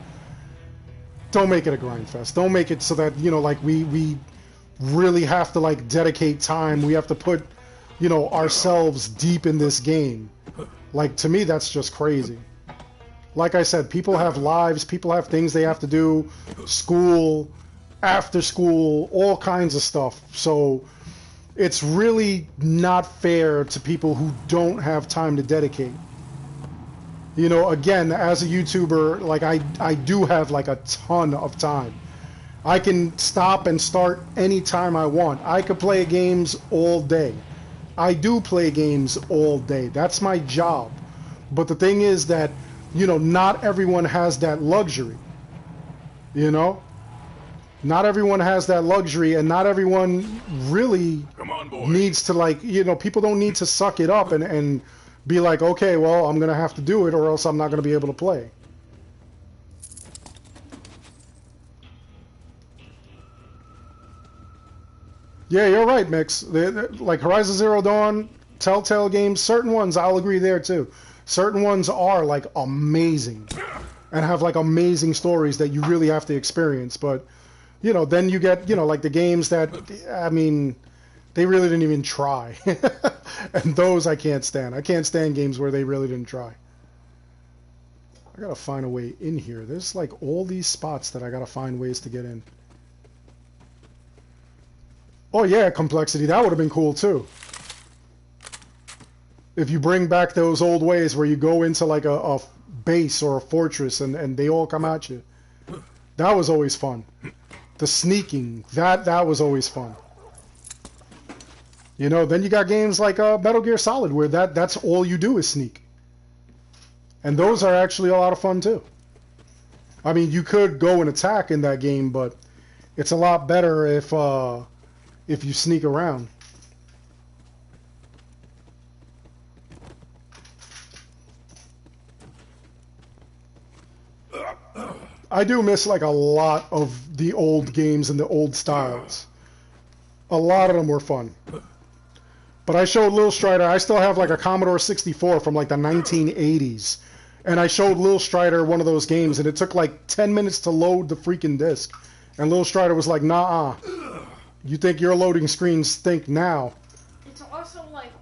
don't make it a grind fest. Don't make it so that, you know, like we really have to like dedicate time. We have to put, you know, ourselves deep in this game. Like, to me, that's just crazy. Like I said, people have lives, people have things they have to do, school, after school, all kinds of stuff. So it's really not fair to people who don't have time to dedicate. You know, again, as a YouTuber, like I do have like a ton of time. I can stop and start anytime I want. I could play games all day. I do play games all day. That's my job. But the thing is that, you know, not everyone has that luxury. You know? Not everyone has that luxury, and not everyone really needs to, like, you know, people don't need to suck it up and be like, okay, well, I'm going to have to do it or else I'm not going to be able to play. Yeah, you're right, Mix. Like Horizon Zero Dawn, Telltale games, certain ones, I'll agree there too. Certain ones are like amazing and have like amazing stories that you really have to experience. But, you know, then you get, you know, like the games that, I mean, they really didn't even try. And those I can't stand. I can't stand games where they really didn't try. I gotta find a way in here. There's like all these spots that I gotta find ways to get in. Oh yeah, complexity. That would have been cool too. If you bring back those old ways where you go into like a base or a fortress and they all come at you. That was always fun. The sneaking, that was always fun. You know, then you got games like Metal Gear Solid where that's all you do is sneak. And those are actually a lot of fun too. I mean, you could go and attack in that game, but it's a lot better if you sneak around. I do miss like a lot of the old games and the old striles. A lot of them were fun. But I showed Lil Strider, I still have like a Commodore 64 from like the 1980s. And I showed Lil Strider one of those games and it took like 10 minutes to load the freaking disc. And Lil Strider was like, nah, you think your loading screens stink now. It's also like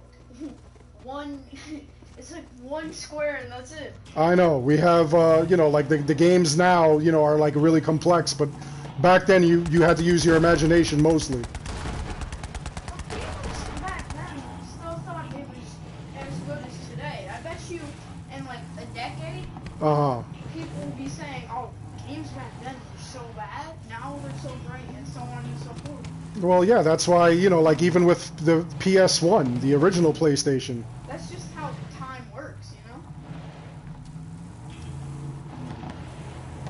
it's like one square and that's it. I know, we have, you know, like the games now, you know, are like really complex, but back then you had to use your imagination mostly. in like a decade, people will be saying, "Oh, games back then were so bad. Now they're so great," and so on and so forth. Well, yeah, that's why, you know, like even with the PS1, the original PlayStation. That's just how time works, you know?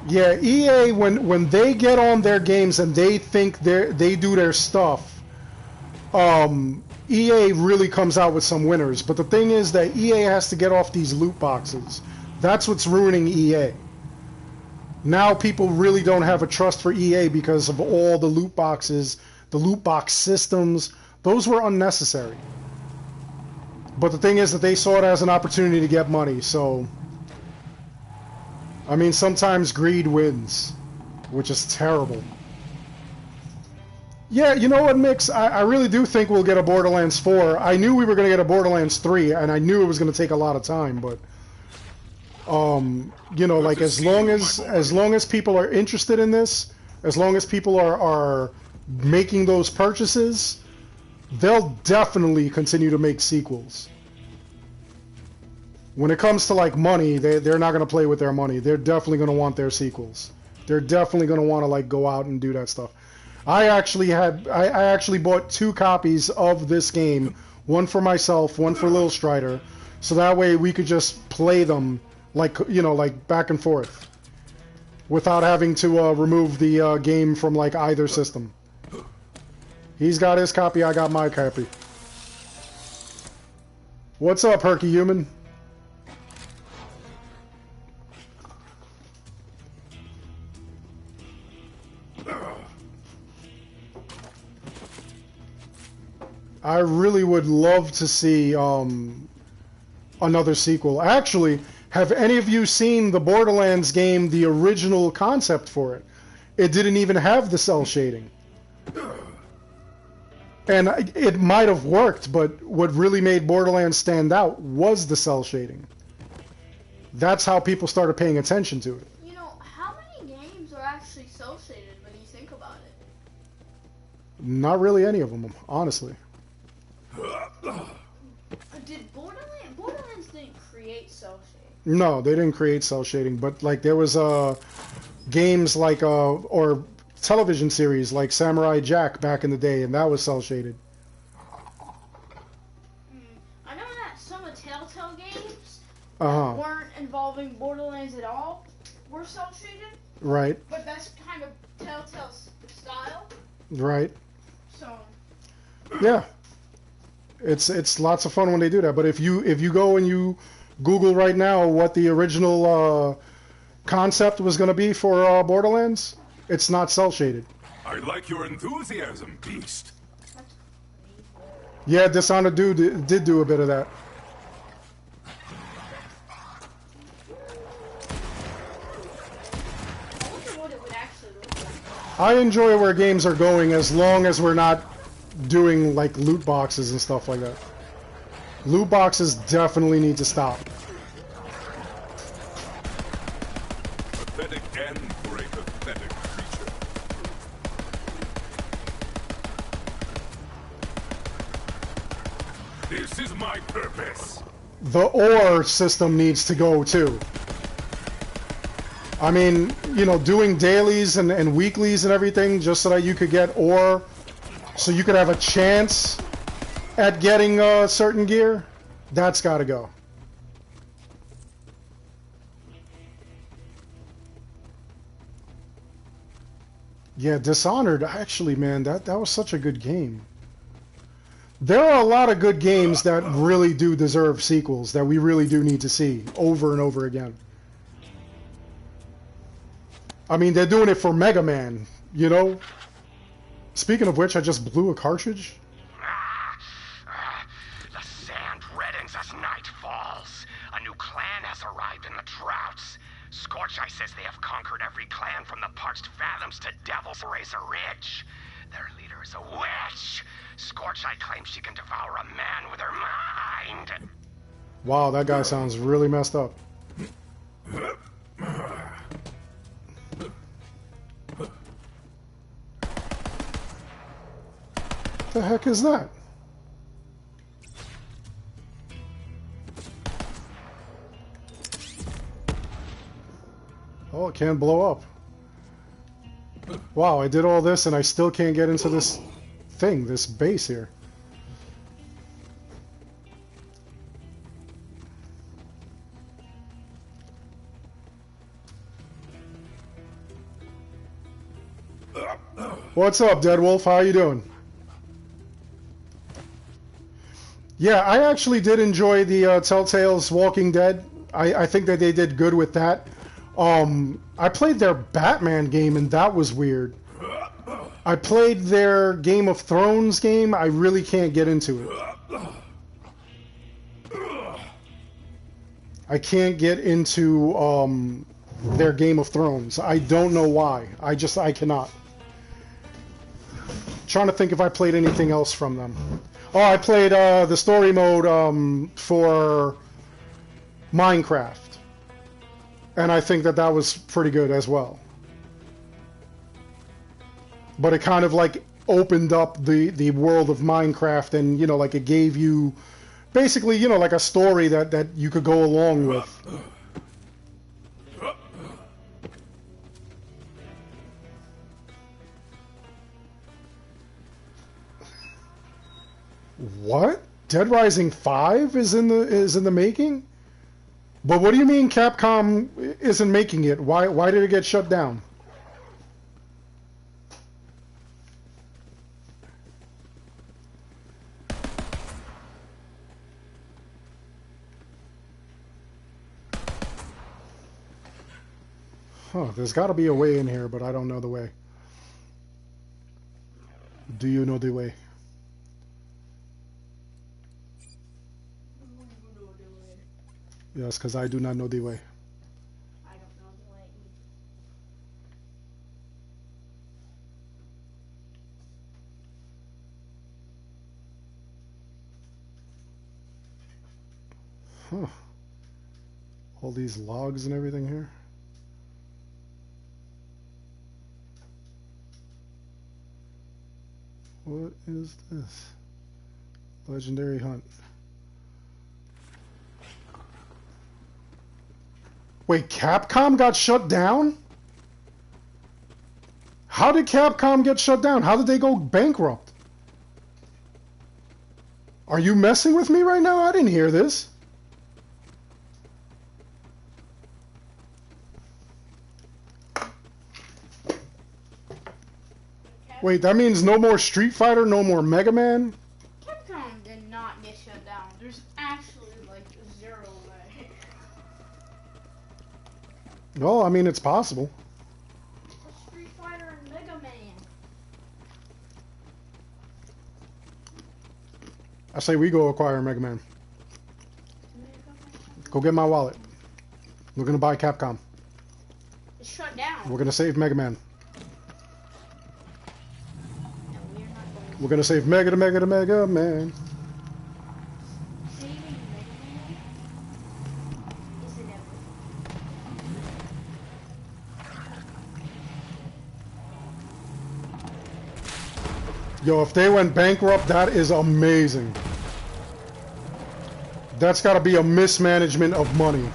Yeah, EA, when they get on their games and they think they do their stuff, EA really comes out with some winners. But the thing is that EA has to get off these loot boxes. That's what's ruining EA. Now people really don't have a trust for EA because of all the loot boxes, the loot box systems. Those were unnecessary. But the thing is that they saw it as an opportunity to get money, so... I mean, sometimes greed wins, which is terrible. Yeah, you know what, Mix? I really do think we'll get a Borderlands 4. I knew we were going to get a Borderlands 3, and I knew it was going to take a lot of time, but... you know, like, as long as people are interested in this, as long as people are making those purchases, they'll definitely continue to make sequels. When it comes to like money, they're not going to play with their money. They're definitely going to want their sequels. They're definitely going to want to like go out and do that stuff. I actually bought 2 copies of this game, one for myself, one for Lil Strider, so that way we could just play them like, you know, like back and forth without having to remove the game from like either system. He's got his copy, I got my copy. What's up, Herky Human? I really would love to see another sequel. Actually, have any of you seen the Borderlands game, the original concept for it? It didn't even have the cell shading. And it might have worked, but what really made Borderlands stand out was the cell shading. That's how people started paying attention to it. You know, how many games are actually cell shaded when you think about it? Not really any of them, honestly. Did Borderlands didn't create cell shading? No, they didn't create cell shading, but like there was games like or television series like Samurai Jack back in the day, and that was cell shaded. I know that some of Telltale games that weren't involving Borderlands at all were cell shaded. Right. But that's kind of Telltale's style. Right. So. Yeah. It's lots of fun when they do that. But if you go and you Google right now what the original concept was going to be for Borderlands, it's not cell shaded. I like your enthusiasm, Beast. Yeah, Dishonored did do a bit of that. I wonder what it would actually look like. I enjoy where games are going as long as we're not doing like loot boxes and stuff like that. Loot boxes definitely need to stop. Pathetic end for a pathetic creature. This is my purpose. The ore system needs to go too. I mean, you know, doing dailies and weeklies and everything just so that you could get ore, so you could have a chance at getting certain gear, that's got to go. Yeah, Dishonored, actually, man, that was such a good game. There are a lot of good games that really do deserve sequels, that we really do need to see over and over again. I mean, they're doing it for Mega Man, you know? Speaking of which, I just blew a cartridge. The sand reddens as night falls. A new clan has arrived in the droughts. Scorcheye says they have conquered every clan from the Parched Fathoms to Devil's Razor Ridge. Their leader is a witch. Scorcheye claims she can devour a man with her mind. Wow, that guy sounds really messed up. What the heck is that? Oh, it can't blow up. Wow, I did all this and I still can't get into this thing, this base here. What's up, Dead Wolf? How you doing? Yeah, I actually did enjoy the Telltale's Walking Dead. I think that they did good with that. I played their Batman game and that was weird. I played their Game of Thrones game. I really can't get into it. I can't get into their Game of Thrones. I don't know why. I cannot. Trying to think if I played anything else from them. Oh, I played the story mode for Minecraft. And I think that that was pretty good as well. But it kind of like opened up the world of Minecraft and, you know, like it gave you basically, you know, like a story that you could go along with. What? Dead Rising 5 is in the making? But what do you mean Capcom isn't making it? Why did it get shut down? Huh, there's got to be a way in here, but I don't know the way. Do you know the way? Yes, because I do not know the way. I don't know the way either. Huh. All these logs and everything here. What is this? Legendary hunt. Wait, Capcom got shut down? How did Capcom get shut down? How did they go bankrupt? Are you messing with me right now? I didn't hear this. Wait, that means no more Street Fighter, no more Mega Man? Capcom did not get shut down. There's actually like zero way. No, I mean, it's possible. Street Fighter and Mega Man. I say we go acquire Mega Man. Go get my wallet. We're gonna buy Capcom. It's shut down. We're gonna save Mega Man. No, we're not going We're gonna save Mega Man. saving Mega Man. Is it ever? Yo, if they went bankrupt, that is amazing. That's gotta be a mismanagement of money.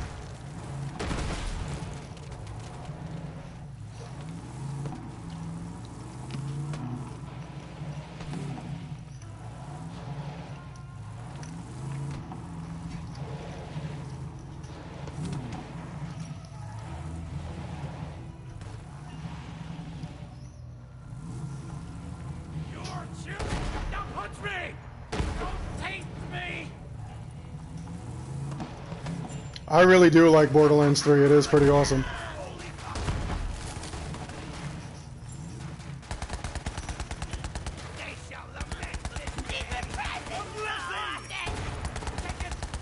You're chilling! Don't punch me! Don't taste me! I really do like Borderlands 3. It is pretty awesome.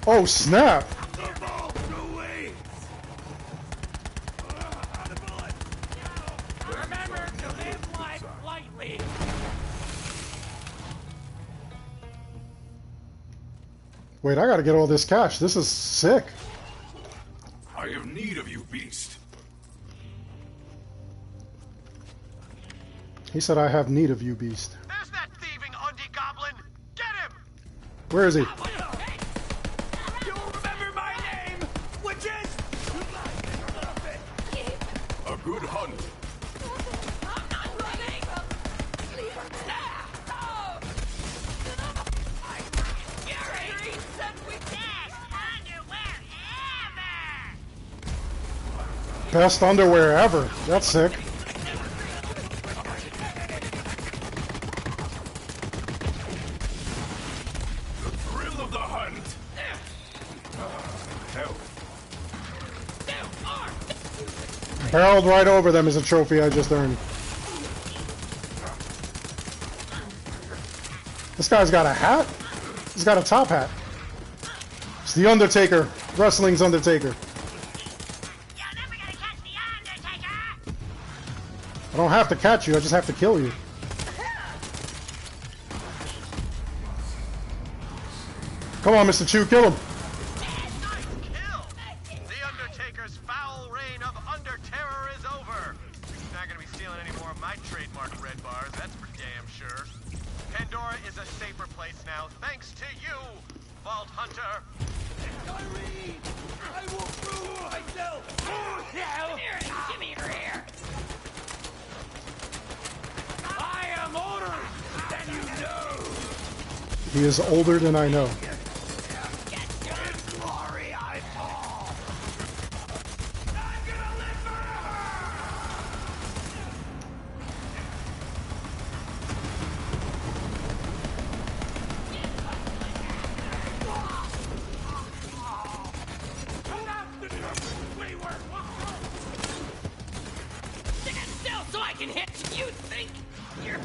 Oh, snap! Remember to live life lightly. Wait, I gotta get all this cash. This is sick. I have need of you, beast. He said, I have need of you, beast. There's that thieving undie goblin! Get him! Where is he? You'll remember my name, which is... Good hunt. I'm not running! Leave her now! Gary said we Best underwear ever! Best underwear ever. That's sick. The thrill of the hunt. Hell. Barreled right over them is a trophy I just earned. This guy's got a hat? He's got a top hat. It's the Undertaker. Wrestling's Undertaker. You're never gonna catch the Undertaker! I don't have to catch you, I just have to kill you. Come on, Mr. Chew, kill him. Nice kill! The Undertaker's foul reign of Under-Terror is over. He's not gonna be stealing any more of my trademark red bars, that's for damn sure. Pandora is a safer place now, thanks to you, Vault Hunter. Irene! I will prove myself! Give me your ear! I am older than you know! He is older than I know. In glory I fall! I'm gonna live forever! Stand still so I can hit you! You think you're...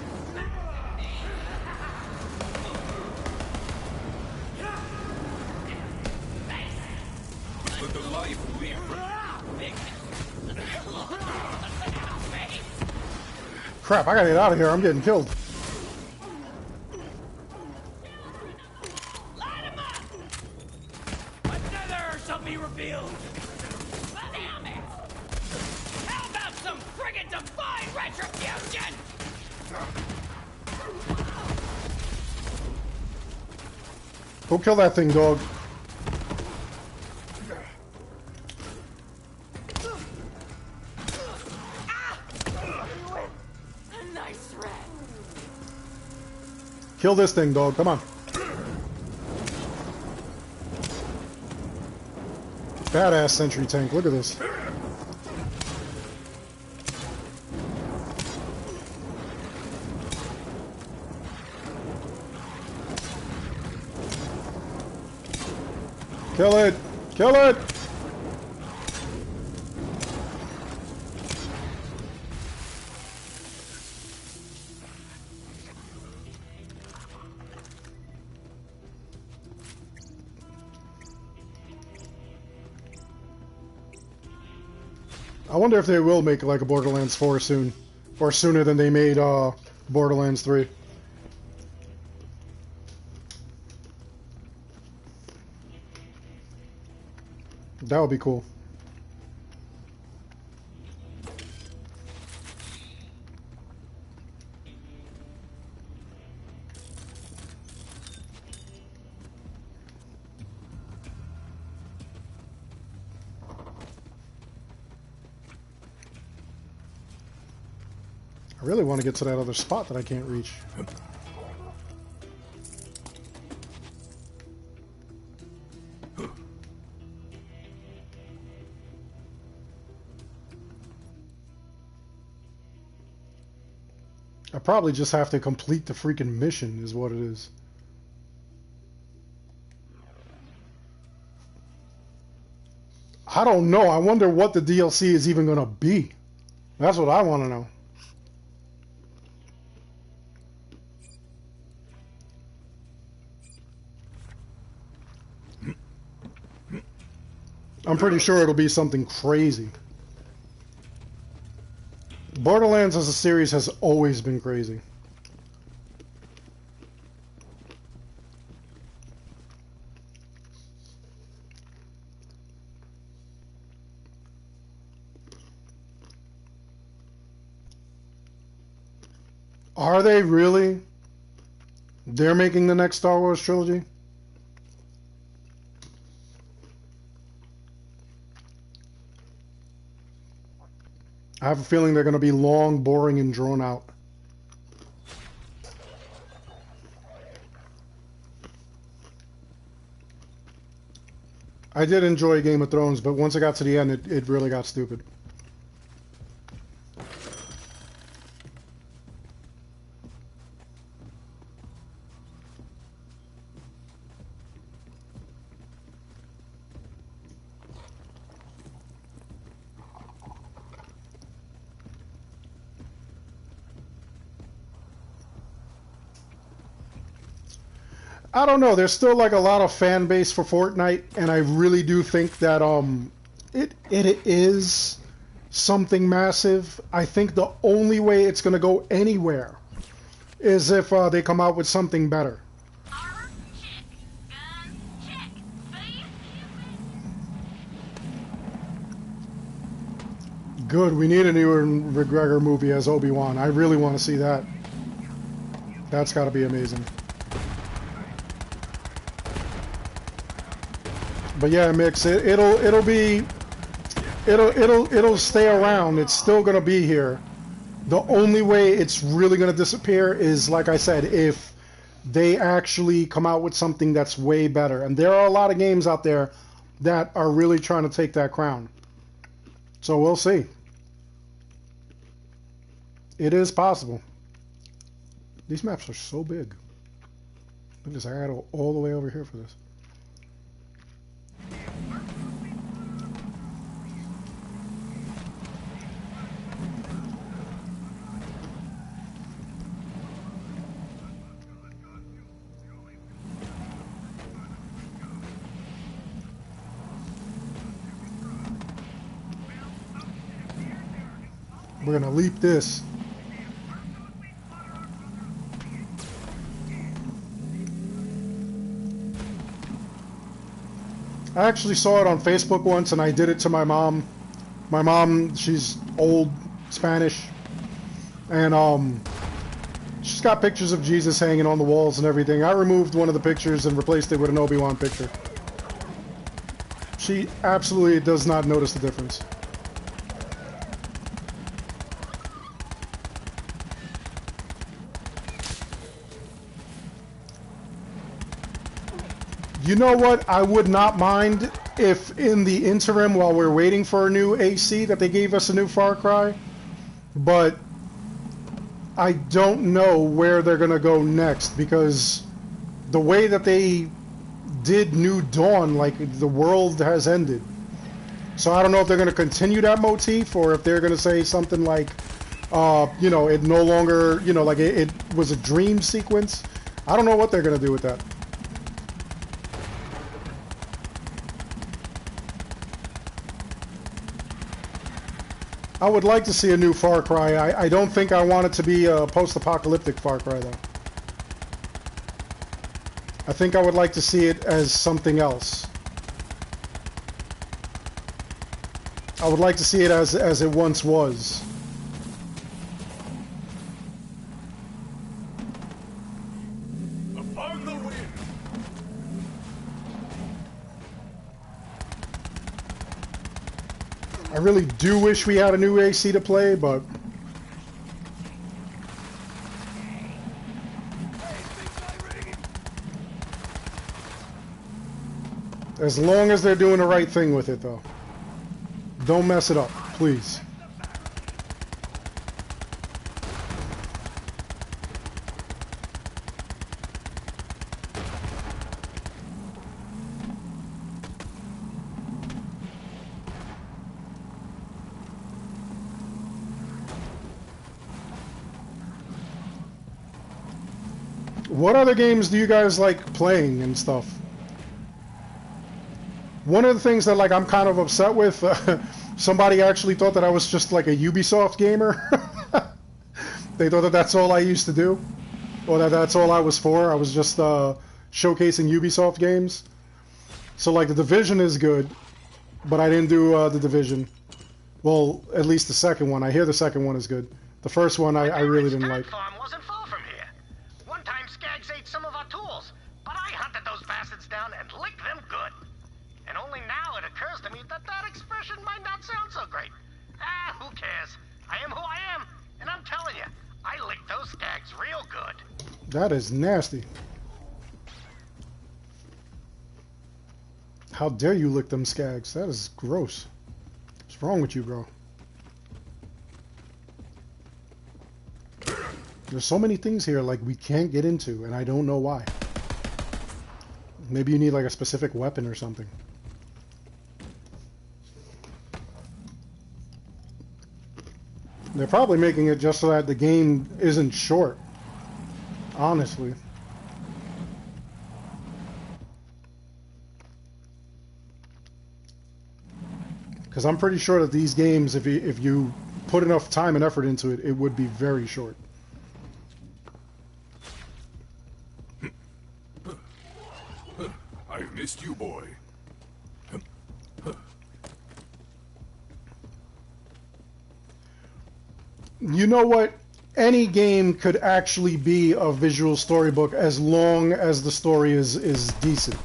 Let the life leave. Crap, I gotta get out of here. I'm getting killed. Light him up! Another shall be revealed! Damn it! How about some friggin' divine retribution? Go kill that thing, dog. A nice rat. Kill this thing, dog. Come on. Badass sentry tank. Look at this. Kill it! Kill it! I wonder if they will make like a Borderlands 4 soon. Or sooner than they made Borderlands 3. That would be cool. I really want to get to that other spot that I can't reach. I probably just have to complete the freaking mission is what it is. I don't know. I wonder what the DLC is even going to be. That's what I want to know. I'm pretty sure it'll be something crazy. Borderlands as a series has always been crazy. Are they really? They're making the next Star Wars trilogy? I have a feeling they're going to be long, boring, and drawn out. I did enjoy Game of Thrones, but once it got to the end, it really got stupid. I don't know. There's still like a lot of fan base for Fortnite, and I really do think that it is something massive. I think the only way it's going to go anywhere is if they come out with something better. Armor, check. Guns, check. Beef, Good. We need a new McGregor movie as Obi-Wan. I really want to see that. That's got to be amazing. But yeah, Mix, it'll stay around. It's still gonna be here. The only way it's really gonna disappear is, like I said, if they actually come out with something that's way better. And there are a lot of games out there that are really trying to take that crown. So we'll see. It is possible. These maps are so big. Look at this. I gotta go all the way over here for this. We're gonna leap this. I actually saw it on Facebook once, and I did it to my mom. My mom, she's old Spanish, and she's got pictures of Jesus hanging on the walls and everything. I removed one of the pictures and replaced it with an Obi-Wan picture. She absolutely does not notice the difference. You know what? I would not mind if in the interim, while we're waiting for a new AC, that they gave us a new Far Cry. But I don't know where they're going to go next, because the way that they did New Dawn, like, the world has ended. So I don't know if they're going to continue that motif, or if they're going to say something like, you know, it no longer, you know, like it was a dream sequence. I don't know what they're going to do with that. I would like to see a new Far Cry. I don't think I want it to be a post-apocalyptic Far Cry, though. I think I would like to see it as something else. I would like to see it as it once was. Upon the wind. I really do wish we had a new AC to play, but as long as they're doing the right thing with it, though. Don't mess it up, please. What other games do you guys like playing and stuff? One of the things that, like, I'm kind of upset with, somebody actually thought that I was just like a Ubisoft gamer. They thought that that's all I used to do, or that that's all I was for. I was just showcasing Ubisoft games. So, like, The Division is good, but I didn't do The Division. Well, at least the second one. I hear the second one is good. The first one I really didn't like. Farm wasn't far from here. One time Skags ate some of our tools, but I hunted those bastards down and licked them good. And only now it occurs to me that that expression might not sound so great. Ah, who cares? That is nasty. How dare you lick them skags? That is gross. What's wrong with you, bro? There's so many things here like we can't get into, and I don't know why. Maybe you need like a specific weapon or something. They're probably making it just so that the game isn't short. Honestly. Because I'm pretty sure that these games, if you put enough time and effort into it, it would be very short. I've missed you, boy. You know what? Any game could actually be a visual storybook as long as the story is decent.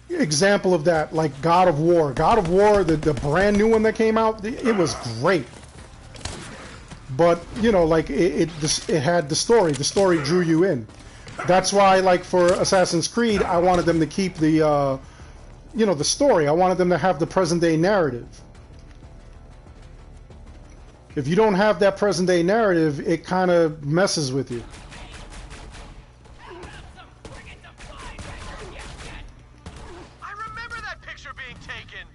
Example of that, like God of War. God of War, the brand new one that came out, it was great. But, you know, like, it had the story. The story drew you in. That's why, like, for Assassin's Creed, I wanted them to keep the, you know, the story. I wanted them to have the present-day narrative. If you don't have that present-day narrative, it kind of messes with you. I remember that picture being taken.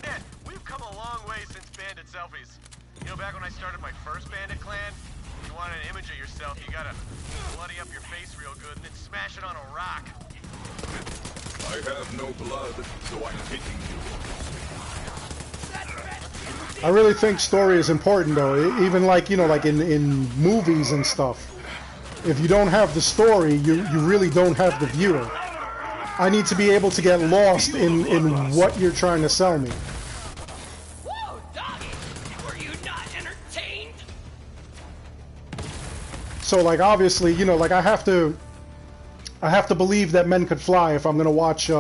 Man, we've come a long way since bandit selfies. You know, back when I started my first bandit clan, if you want an image of yourself, you gotta bloody up your face real good and then smash it on a rock. I have no blood, so I'm taking you. I really think story is important, though. Even like, you know, like in movies and stuff. If you don't have the story, you really don't have the viewer. I need to be able to get lost in what you're trying to sell me. Whoa, doggy! Were you not entertained? So, like, obviously, you know, like I have to believe that men could fly if I'm gonna watch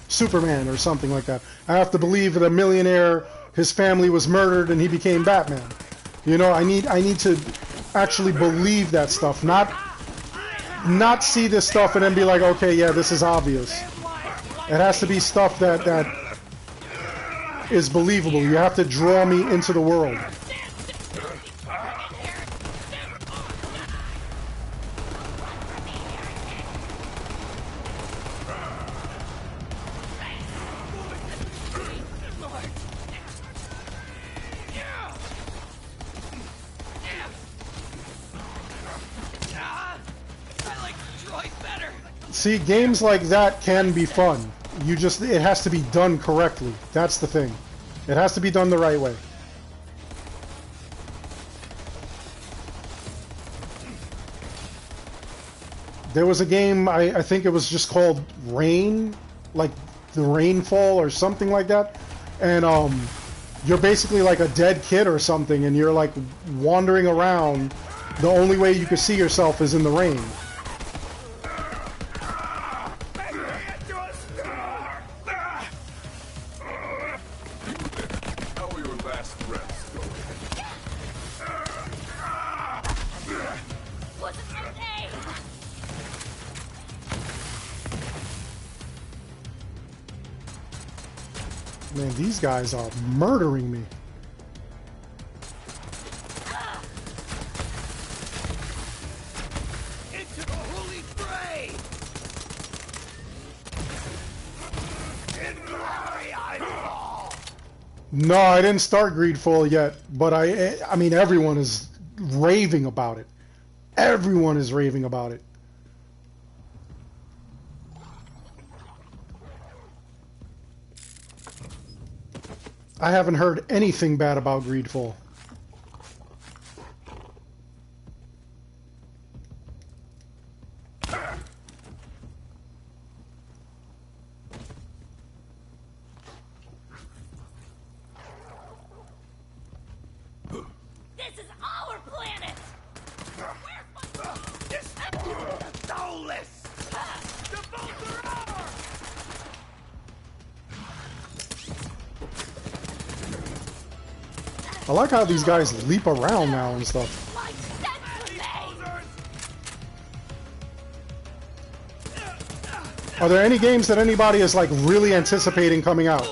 Superman or something like that. I have to believe that a millionaire, his family was murdered and he became Batman. You know, I need to actually believe that stuff, not see this stuff and then be like, okay, yeah, this is obvious. It has to be stuff that is believable. You have to draw me into the world. See, games like that can be fun. It has to be done correctly. That's the thing. It has to be done the right way. There was a game, I think it was just called Rain, like the Rainfall or something like that. And you're basically like a dead kid or something, and you're like wandering around. The only way you can see yourself is in the rain. Man, these guys are murdering me. Into the holy fray! In glory I fall! No, I didn't start Greedfall yet, but I mean, everyone is raving about it. Everyone is raving about it. I haven't heard anything bad about Greedfall. This is our planet! This soulless! The bolts are ours! I like how these guys leap around now and stuff. Like sense to me! Are there any games that anybody is like really anticipating coming out?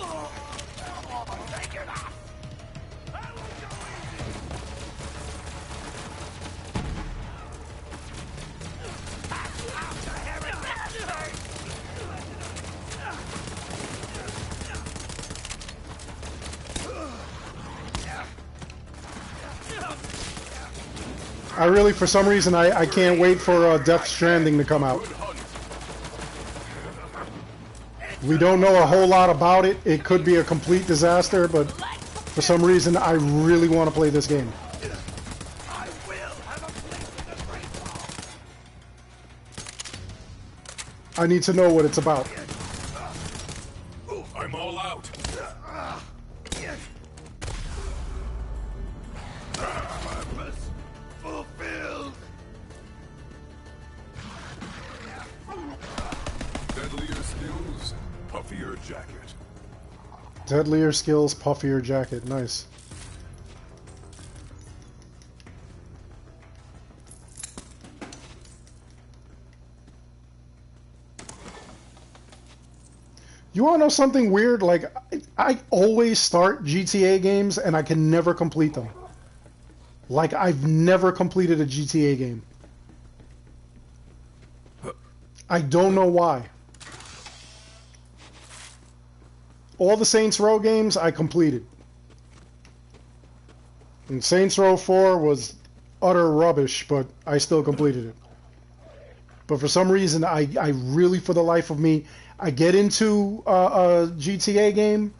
I really, for some reason, I can't wait for Death Stranding to come out. We don't know a whole lot about it. It could be a complete disaster, but for some reason, I really want to play this game. I need to know what it's about. I'm all out. Purpose fulfilled. Deadlier skills, puffier jacket. Deadlier skills, puffier jacket. Nice. You want to know something weird? Like, I always start GTA games and I can never complete them. Like, I've never completed a GTA game. I don't know why. All the Saints Row games I completed. And Saints Row 4 was utter rubbish, but I still completed it. But for some reason, I really, for the life of me, I get into a GTA game,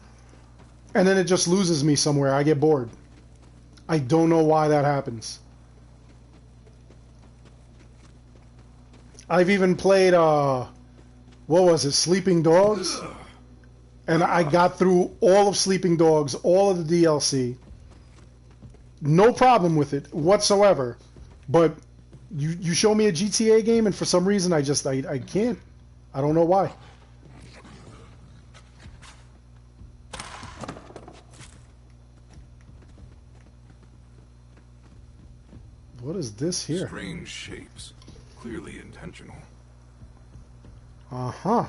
and then it just loses me somewhere. I get bored. I don't know why that happens. I've even played, what was it, Sleeping Dogs? And I got through all of Sleeping Dogs, all of the DLC. No problem with it whatsoever. But you show me a GTA game, and for some reason I can't. I don't know why. What is this here? Strange shapes, clearly intentional. Uh-huh.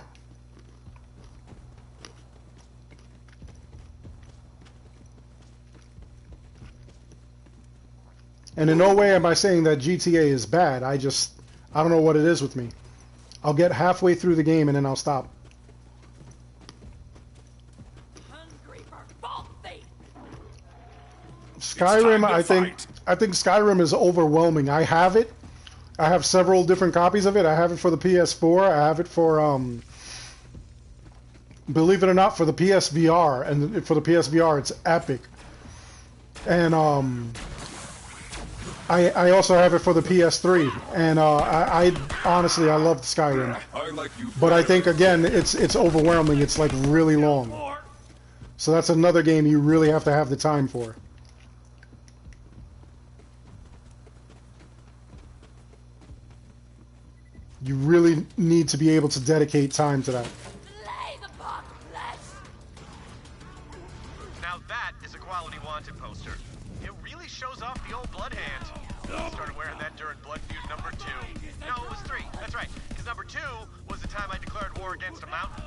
And in no way am I saying that GTA is bad. I don't know what it is with me. I'll get halfway through the game and then I'll stop. Skyrim, I think Skyrim is overwhelming. I have it. I have several different copies of it. I have it for the PS4. I have it for believe it or not, for the PSVR, and for the PSVR it's epic. And I also have it for the PS3, and I honestly I love Skyrim, but I think again it's overwhelming. It's like really long, so that's another game you really have to have the time for. You really need to be able to dedicate time to that. Now that is a quality wanted poster. It really shows off the old blood hand. Started wearing that during Blood Feud number 2. No, it was 3. That's right. Because number 2 was the time I declared war against a mountain.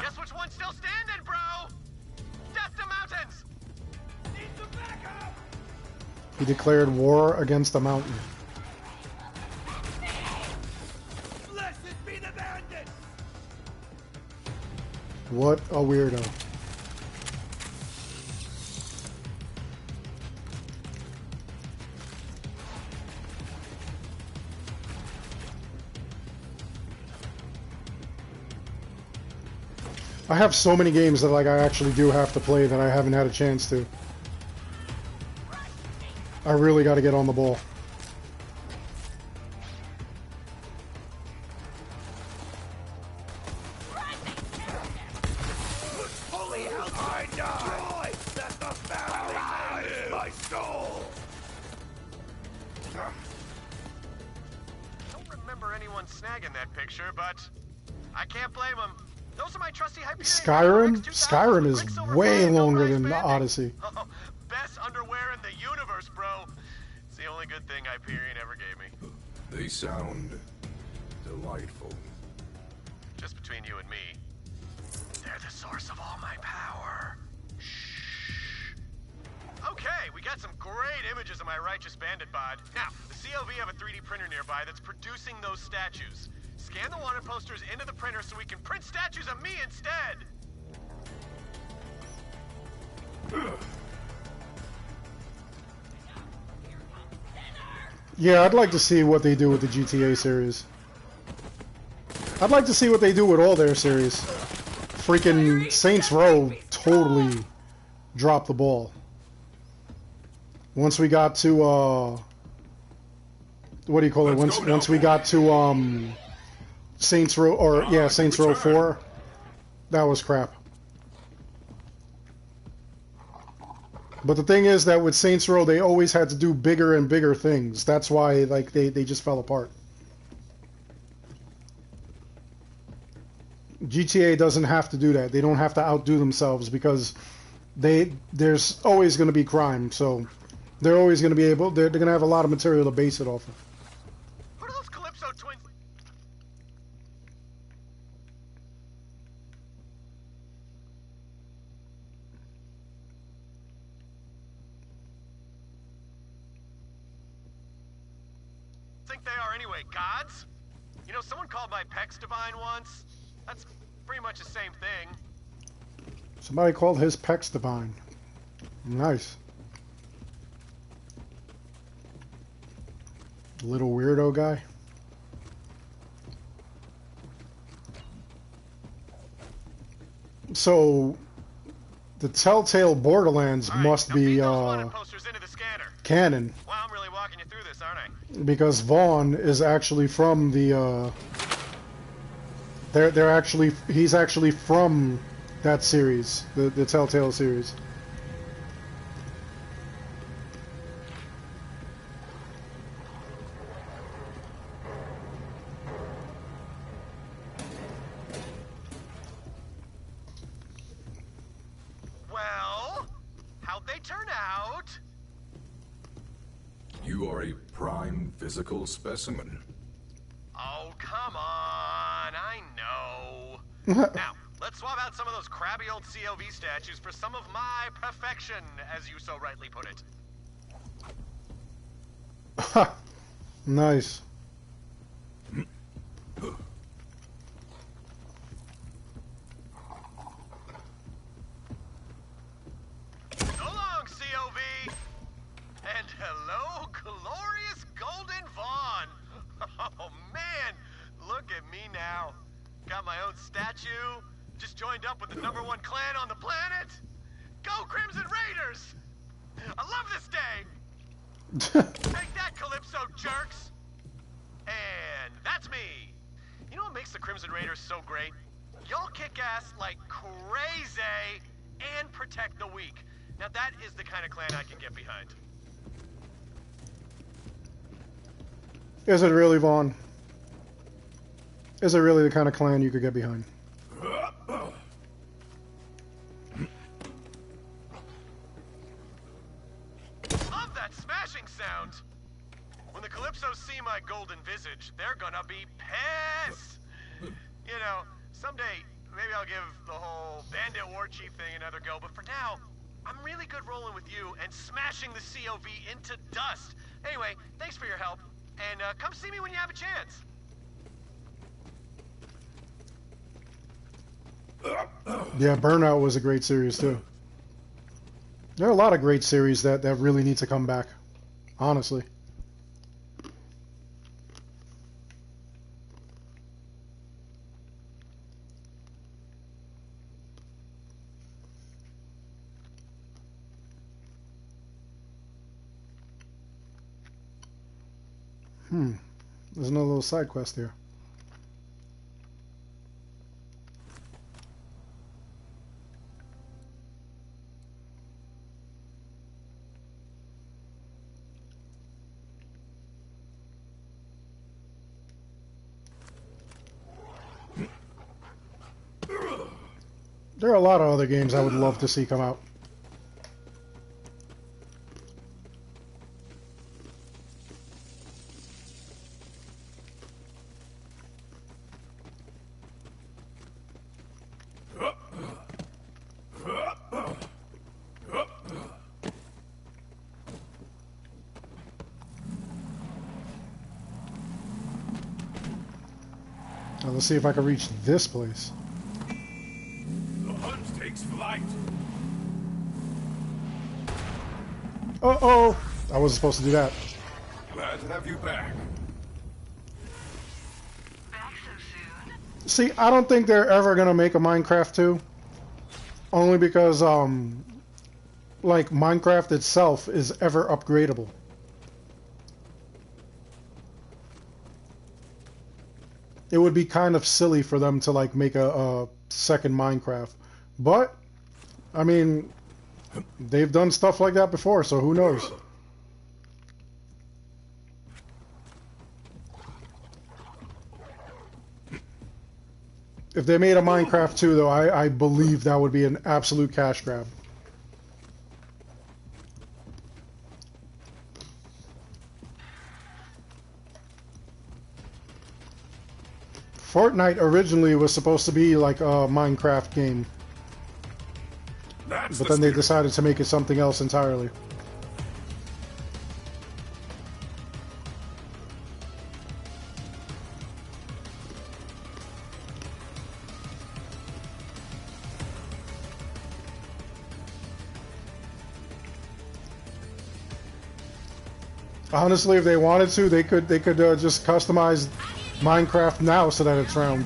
Guess which one's still standing, bro? Death to mountains! Need some backup! He declared war against a mountain. Blessed be the bandit! What a weirdo. I have so many games that like I actually do have to play that I haven't had a chance to. I really got to get on the ball. Holy hell, I die! Set the family man is my soul! Don't remember anyone snagging that picture, but I can't blame them. Those are my trusty Hyperion Skyrim? Skyrim is way longer than Odyssey. Oh, best underwear in the universe, bro. It's the only good thing Hyperion ever gave me. They sound delightful. just between you and me, they're the source of all my power. Shh. Okay, we got some great images of my righteous bandit bod. Now, the COV have a 3D printer nearby that's producing those statues. Scan the wanted posters into the printer so we can print statues of me instead. Yeah, I'd like to see what they do with the GTA series. I'd like to see what they do with all their series. Freaking Saints Row totally dropped the ball. Once we got to what do you call it? Once we got to Saints Row, or yeah, Saints Row 4, that was crap. But the thing is that with Saints Row, they always had to do bigger and bigger things. That's why, like, they just fell apart. GTA doesn't have to do that. They don't have to outdo themselves because there's always going to be crime. So they're always going to be able. They're going to have a lot of material to base it off of. What are those Calypso twins? Think they are anyway, gods? You know, someone called my pecs divine once. That's pretty much the same thing. Somebody called his pecs divine. Nice. Little weirdo guy. So, the Telltale Borderlands must be canon. Wow, I'm really walking you through this, aren't I? Because Vaughn is actually from the he's actually from that series, the Telltale series. Well, how'd they turn out? You are a prime physical specimen. Oh, come on, I know. Now, let's swap out some of those crabby old COV statues for some of my perfection, as you so rightly put it. Ha! Nice. So long, COV! And hello, glorious Golden Vaughn! Oh, man! Look at me now. Got my own statue. Just joined up with the #1 clan on the planet. Go Crimson Raiders! I love this day! Take that, Calypso jerks! And that's me. You know what makes the Crimson Raiders so great? Y'all kick ass like crazy and protect the weak. Now that is the kind of clan I can get behind. Is it really, Vaughn? Is it really the kind of clan you could get behind? Love that smashing sound! When the Calypsos see my golden visage, they're gonna be pissed! You know, someday, maybe I'll give the whole bandit war chief thing another go, but for now, I'm really good rolling with you and smashing the COV into dust. Anyway, thanks for your help, and come see me when you have a chance. Yeah, Burnout was a great series too. There are a lot of great series that really need to come back, honestly. There's another little side quest here. There are a lot of other games I would love to see come out. let's see if I can reach this place. The hunt takes flight. Uh-oh! I wasn't supposed to do that. Glad to have you back. Back so soon? See, I don't think they're ever gonna make a Minecraft 2. Only because, like, Minecraft itself is ever upgradable. It would be kind of silly for them to, like, make a second Minecraft. But, I mean, they've done stuff like that before, so who knows? If they made a Minecraft 2, though, I believe that would be an absolute cash grab. Fortnite originally was supposed to be like a Minecraft game, That's but the then they spirit. decided to make it something else entirely. Honestly, if they wanted to, they could just customize Minecraft now so that it's round.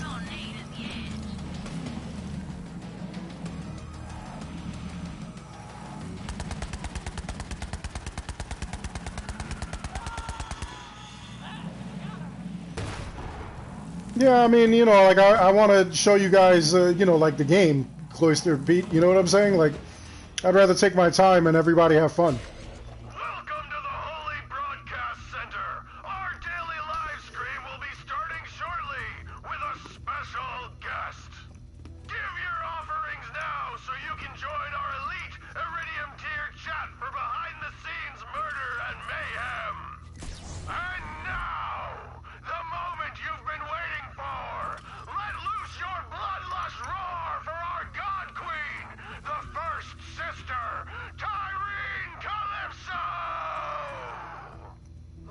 Yeah, I mean, you know, like I want to show you guys, you know, like the game Cloistered Pete. You know what I'm saying? Like, I'd rather take my time and everybody have fun. Welcome to the Holy Broadcast Center. Our daily live stream will be starting shortly with a special guest. Give your offerings now so you can join our elite Iridium tier chat for behind-the-scenes murder and mayhem. And now, the moment you've been waiting for. Let loose your bloodlust roar for our God Queen, the First Sister, Tyrene Calypso!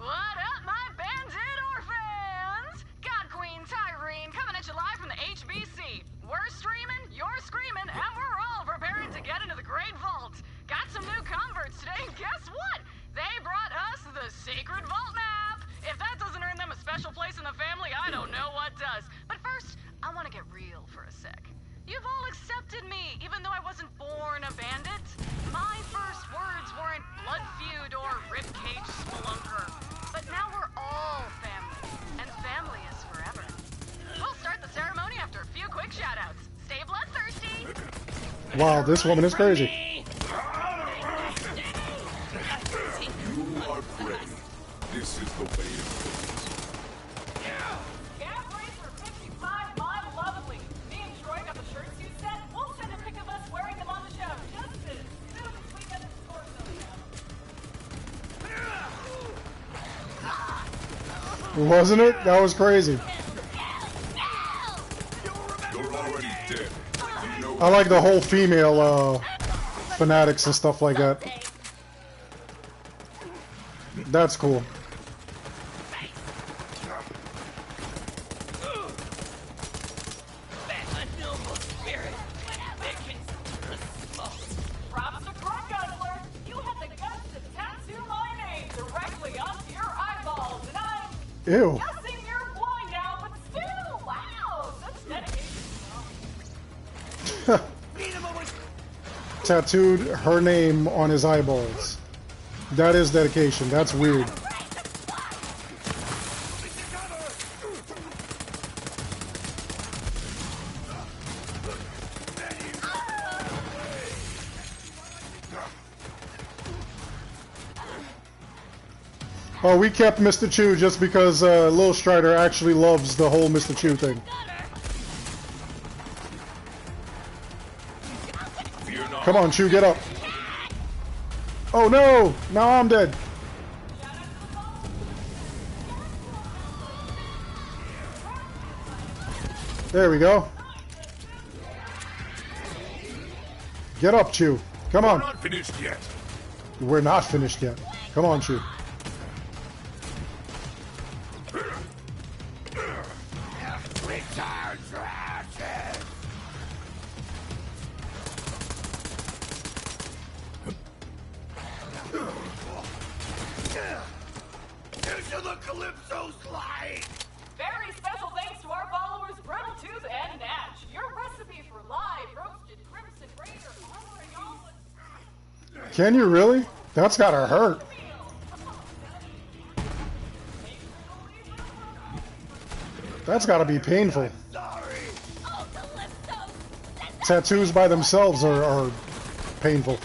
What up, my bandit orphans? God Queen Tyrene coming at you live from the HBC. We're streaming, you're screaming, and we're all preparing to get into the Great Vault. Got some new converts today, and guess what? They brought us the Sacred Vault map. If that doesn't earn them a special place in the family, I don't know what does. But first, I want to get real for a sec. You've all accepted me, even though I wasn't born a bandit. My first words weren't blood feud or ribcage spelunker. But now we're all family, and family is forever. We'll start the ceremony after a few quick shout-outs. Stay bloodthirsty! Wow, this woman is crazy. You are brave. This is the way it goes. Gas rates are 55, my lovely. Me and Troy got the shirts you sent. We'll send a pic of us wearing them on the show. Just as soon as we get the score. Wasn't it? That was crazy. You're already dead. You know I like the whole female fanatics and stuff like that. That's cool. Props to Frog Guzzler. You had the guts to tattoo my name directly onto your eyeballs, and I'm Ew. guessing you're blind now, but still, wow, such dedication. Tattooed her name on his eyeballs. That is dedication. That's weird. Oh, we kept Mr. Chew just because Lil Strider actually loves the whole Mr. Chew thing. Fear not. Come on, Chew, get up. Oh no! Now I'm dead. There we go. Get up, Chew. Come We're on. not finished yet. We're not finished yet. Come on, Chew. Very special thanks to our followers Brittle and Natch. Your recipe for live roasted crimson raider armor and all. Can you really? That's gotta hurt. That's gotta be painful. Tattoos by themselves are painful.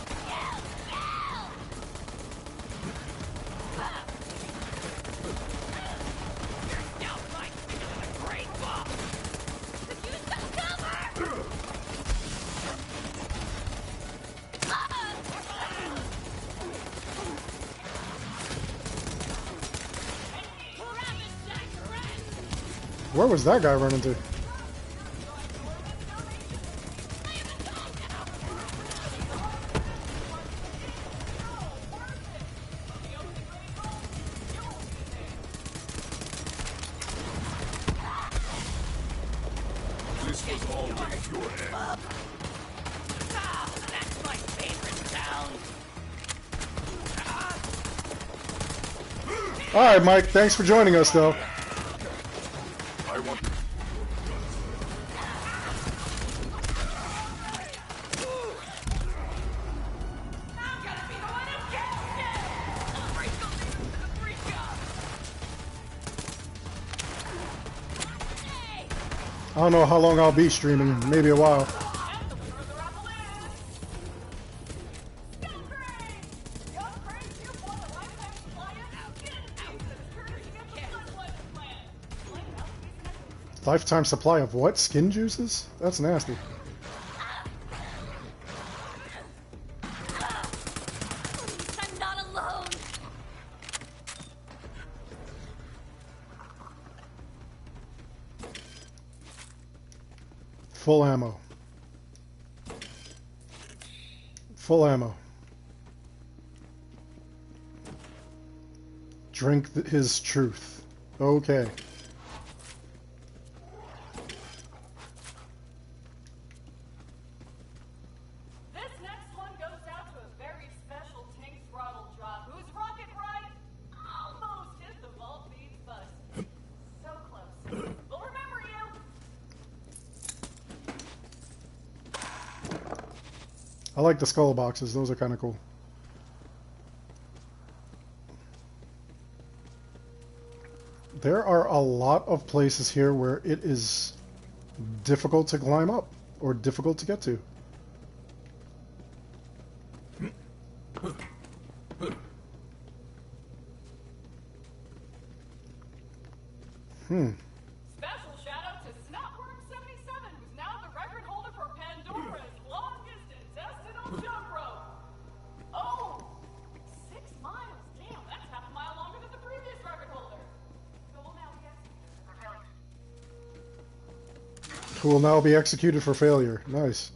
Where was that guy running to? This was all to get your end. That's my favorite sound. All right, Mike. Thanks for joining us, though. I want. I don't know how long I'll be streaming. Maybe a while. Lifetime supply of what? Skin juices? That's nasty. I'm not alone. Full ammo. Full ammo. Drink his truth. Okay. This next one goes out to a very special tank throttle drop whose rocket ride almost hit the vault feeds bus. So close. We'll remember you. I like the skull boxes. Those are kind of cool. There are a lot of places here where it is difficult to climb up or difficult to get to. Special shout out to Snapworm77, who's now the record holder for Pandora's long distance Estinal jump rope. Oh, 6 miles. Damn, that's half a mile longer than the previous record holder. Who will now be executed for failure. Nice.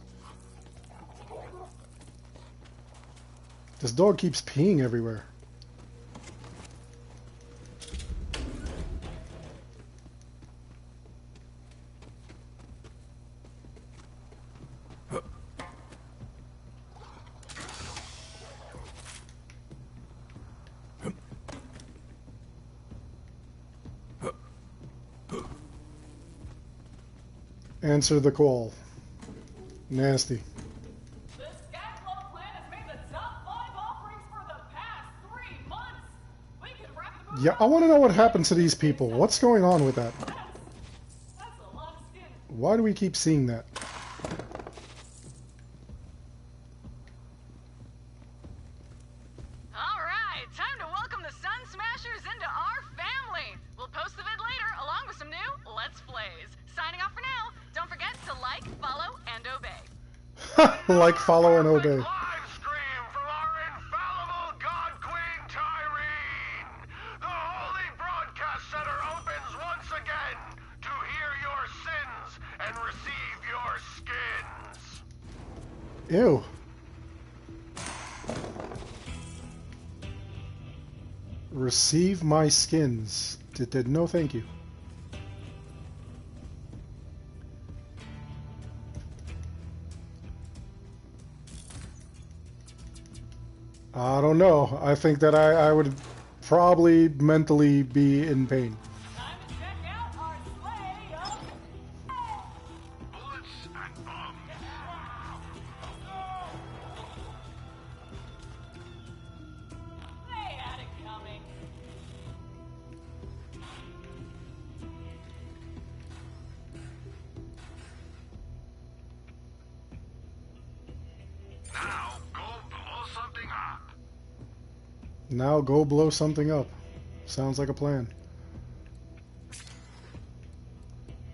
This dog keeps peeing everywhere. Answer the call. Nasty. The Scat Club plan has made the top 5 offerings for the past 3 months. We could wrap the movie Yeah, I want to know what happened to these people. What's going on with that? That's a lot of skin. Why do we keep seeing that? All right, time to welcome the Sun Smashers into our family. We'll post the vid later along with some new Let's Plays. Signing off for now. Don't forget to like, follow, and obey. Like, follow, and obey. Live stream from our infallible God Queen Tyreen. The Holy Broadcast Center opens once again to hear your sins and receive your skins. Ew. Receive my skins. Did no thank you. I don't know. I think that I would probably mentally be in pain. Time to Now go blow something up. Sounds like a plan.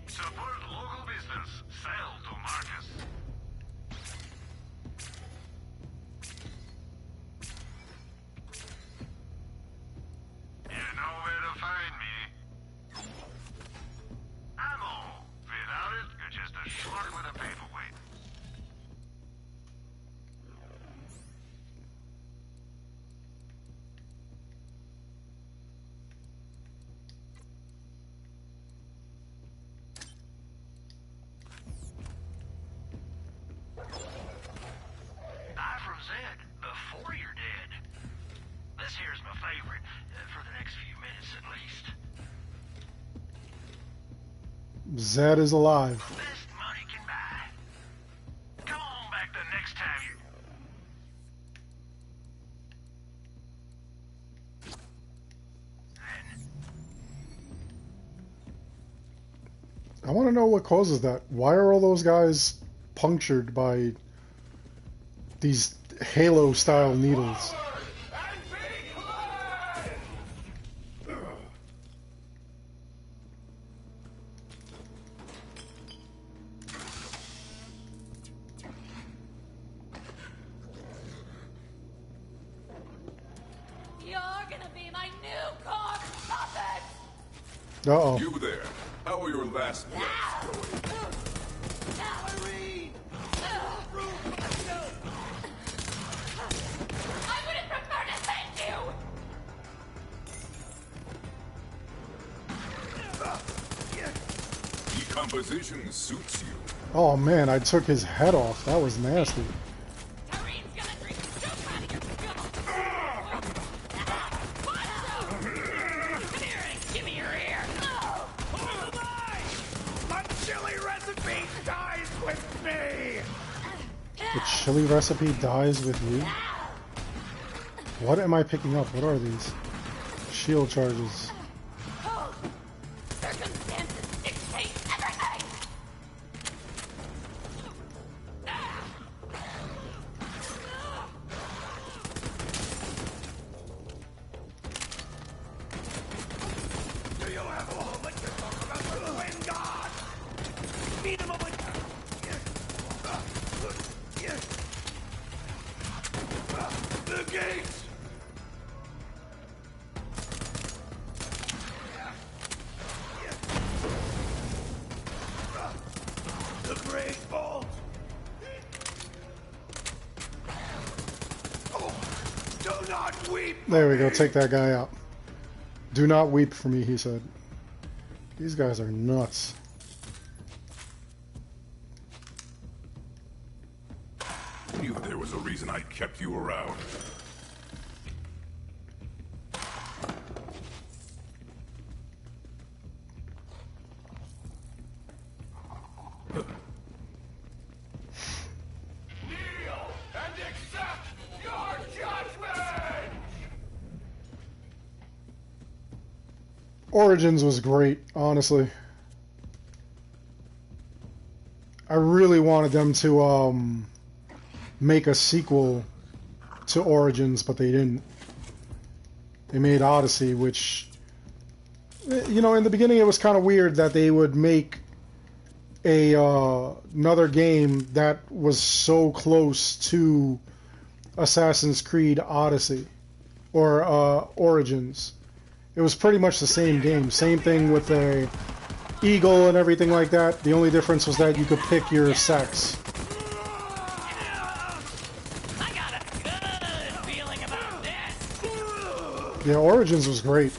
Support local business. Sell to Marcus. You know where to find me. Ammo. Without it, you're just a schmuck with a paperweight. Die from Zed before you're dead. This here's my favorite, for the next few minutes at least. Zed is alive. The best money can buy. Come on back the next time you... I want to know what causes that. Why are all those guys punctured by these Halo-style needles? You're gonna be my new corn puppet! Uh-oh. You there. How are your last breaths going? I wouldn't prefer to thank you! Decomposition suits you. Oh man, I took his head off. That was nasty. Tarine's gonna drink soup out of your skull! Come here and give me your ear! My chili recipe dies with me! The chili recipe dies with you? What am I picking up? What are these? Shield charges. Circumstances dictate everything! Do you have a moment to talk about the wind god? Need a moment. The gates! The great vault! Oh, do not weep! There we go, take that guy out. Do not weep for me, he said. These guys are nuts. Knew there was a reason I kept you around. Kneel and accept your judgment! Origins was great, honestly. I really wanted them to make a sequel to Origins, but they didn't. They made Odyssey, which, you know, in the beginning it was kind of weird that they would make a another game that was so close to Assassin's Creed Odyssey or Origins. It was pretty much the same game. Same thing with the eagle and everything like that. The only difference was that you could pick your sex. I got a good feeling about this! Yeah, Origins was great.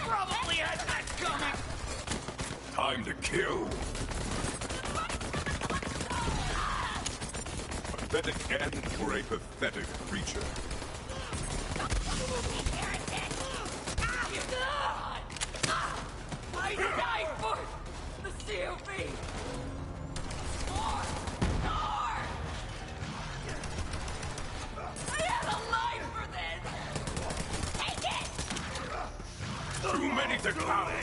Probably had that coming! Time to kill. Pathetic end for a pathetic creature. I died for the COP! More! More! I had a life for this! Take it! Too many to count.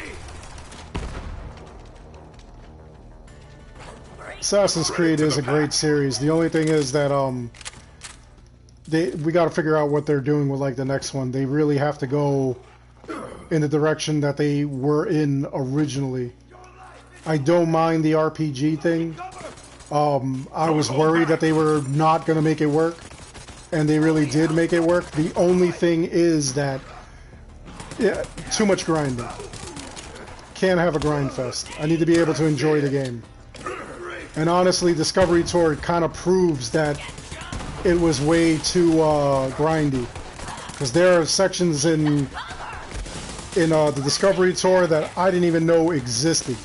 Assassin's Creed is a great series. The only thing is that we got to figure out what they're doing with like the next one. They really have to go in the direction that they were in originally. I don't mind the RPG thing. I was worried that they were not going to make it work, and they really did make it work. The only thing is that too much grinding. Can't have a grind fest. I need to be able to enjoy the game. And honestly, Discovery Tour kind of proves that it was way too grindy. Because there are sections in the Discovery Tour that I didn't even know existed.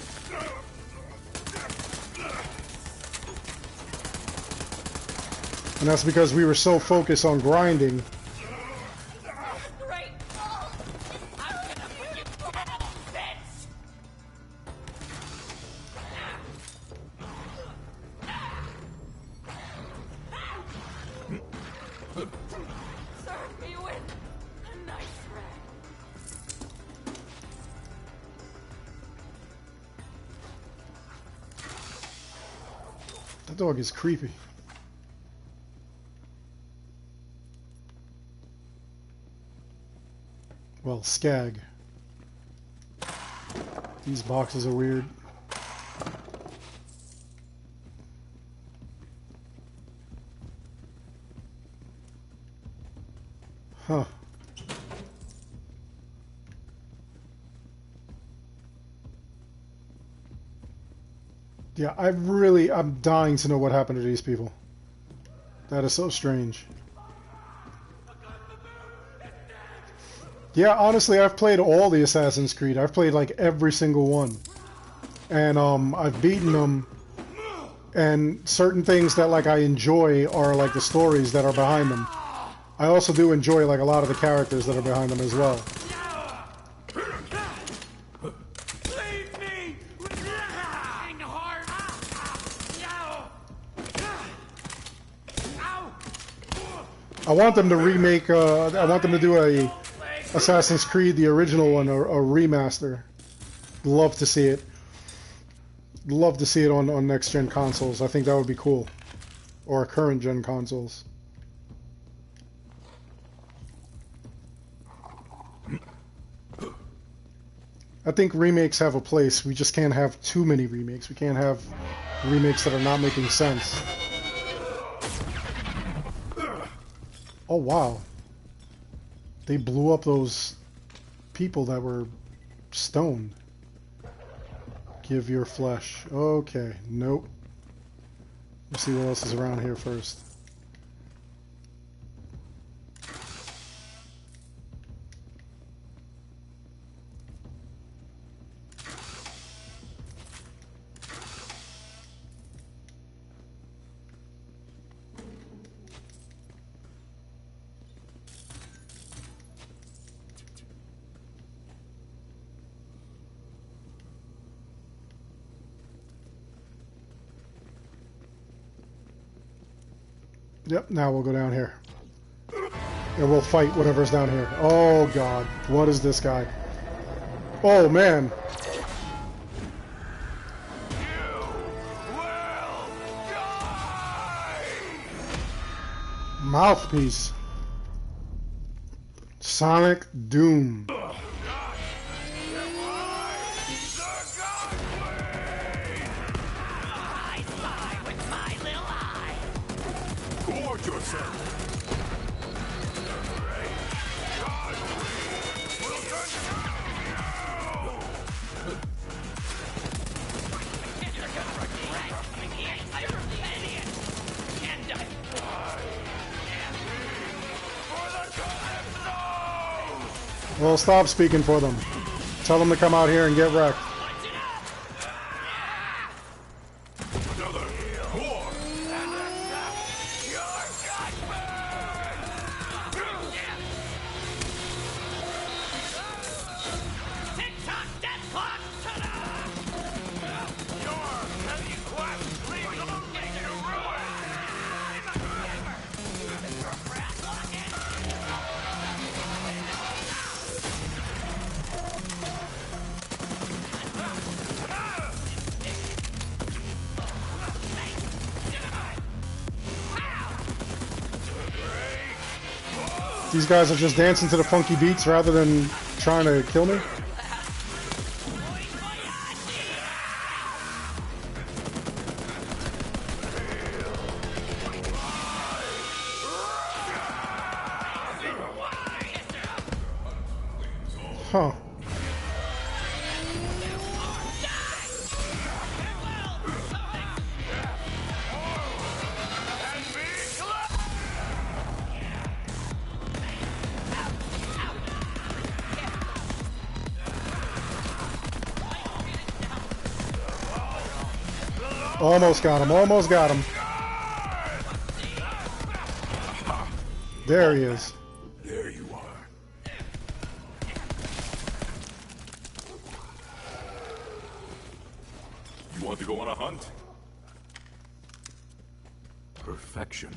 And that's because we were so focused on grinding. That dog is creepy. Well, Skag. These boxes are weird. Huh. Yeah, I'm dying to know what happened to these people. That is so strange. Yeah, honestly, I've played all the Assassin's Creed. I've played like every single one. And I've beaten them. And certain things that like I enjoy are like the stories that are behind them. I also do enjoy like a lot of the characters that are behind them as well. I want them to remake, I want them to do a Assassin's Creed, the original one, a remaster. Love to see it. Love to see it on next-gen consoles. I think that would be cool. Or current-gen consoles. I think remakes have a place. We just can't have too many remakes. We can't have remakes that are not making sense. Oh, wow. They blew up those people that were stoned. Give your flesh. Okay, nope. Let's see what else is around here first. Yep, now we'll go down here. And we'll fight whatever's down here. Oh god, what is this guy? Oh man. Mouthpiece. Sonic Doom. Well, stop speaking for them. Tell them to come out here and get wrecked. These guys are just dancing to the funky beats rather than trying to kill me. Huh. Almost got him, almost got him. There he is. There you are. You want to go on a hunt? Perfection.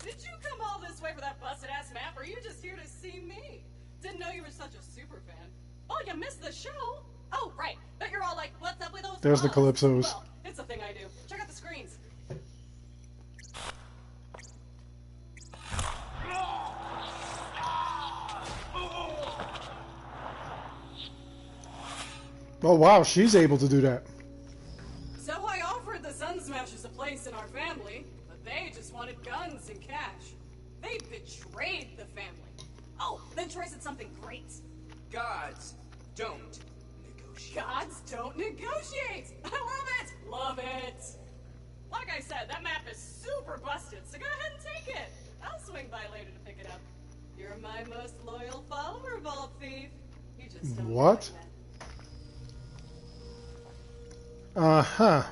Did you come all this way for that busted-ass map, or are you just here to see me? Didn't know you were such a super fan. Oh, you missed the show? Oh, right. Bet you're all like, what's up with those There's the balls? Calypsos. Well, it's a thing I do. Check out the screens. Oh wow, she's able to do that. So I offered the Sun Smashers a place in our family, but they just wanted guns and cash. They betrayed the family. Oh, then Troy said something great. Gods don't negotiate. Gods don't negotiate! I love it! Love it! Like I said, that map is super busted, so go ahead and take it. I'll swing by later to pick it up. You're my most loyal follower, Vault Thief. You just don't What? know it. Uh-huh.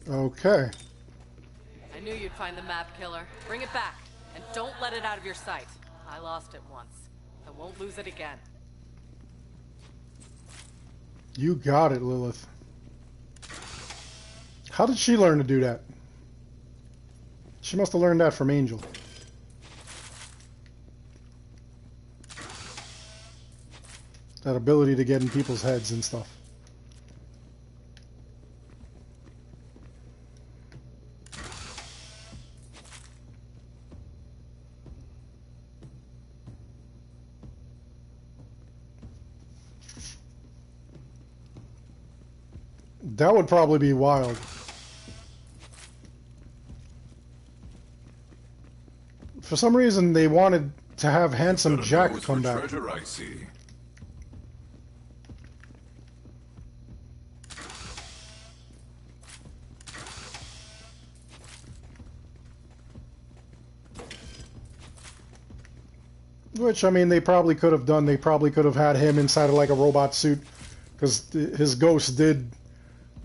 Okay. I knew you'd find the map killer. Bring it back, and don't let it out of your sight. I lost it once. I won't lose it again. You got it, Lilith. How did she learn to do that? She must have learned that from Angel. That ability to get in people's heads and stuff. That would probably be wild. For some reason, they wanted to have Handsome Jack come back. Treasure, I see. Which, I mean, they probably could have done. They probably could have had him inside of like a robot suit, because his ghost did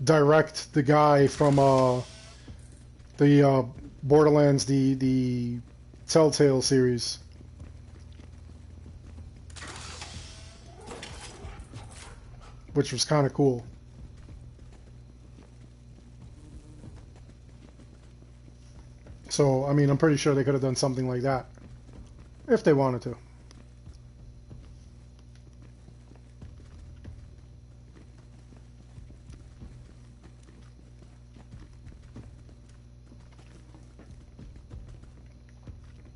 direct the guy from the Borderlands, the Telltale series. Which was kind of cool. So, I mean, I'm pretty sure they could have done something like that if they wanted to.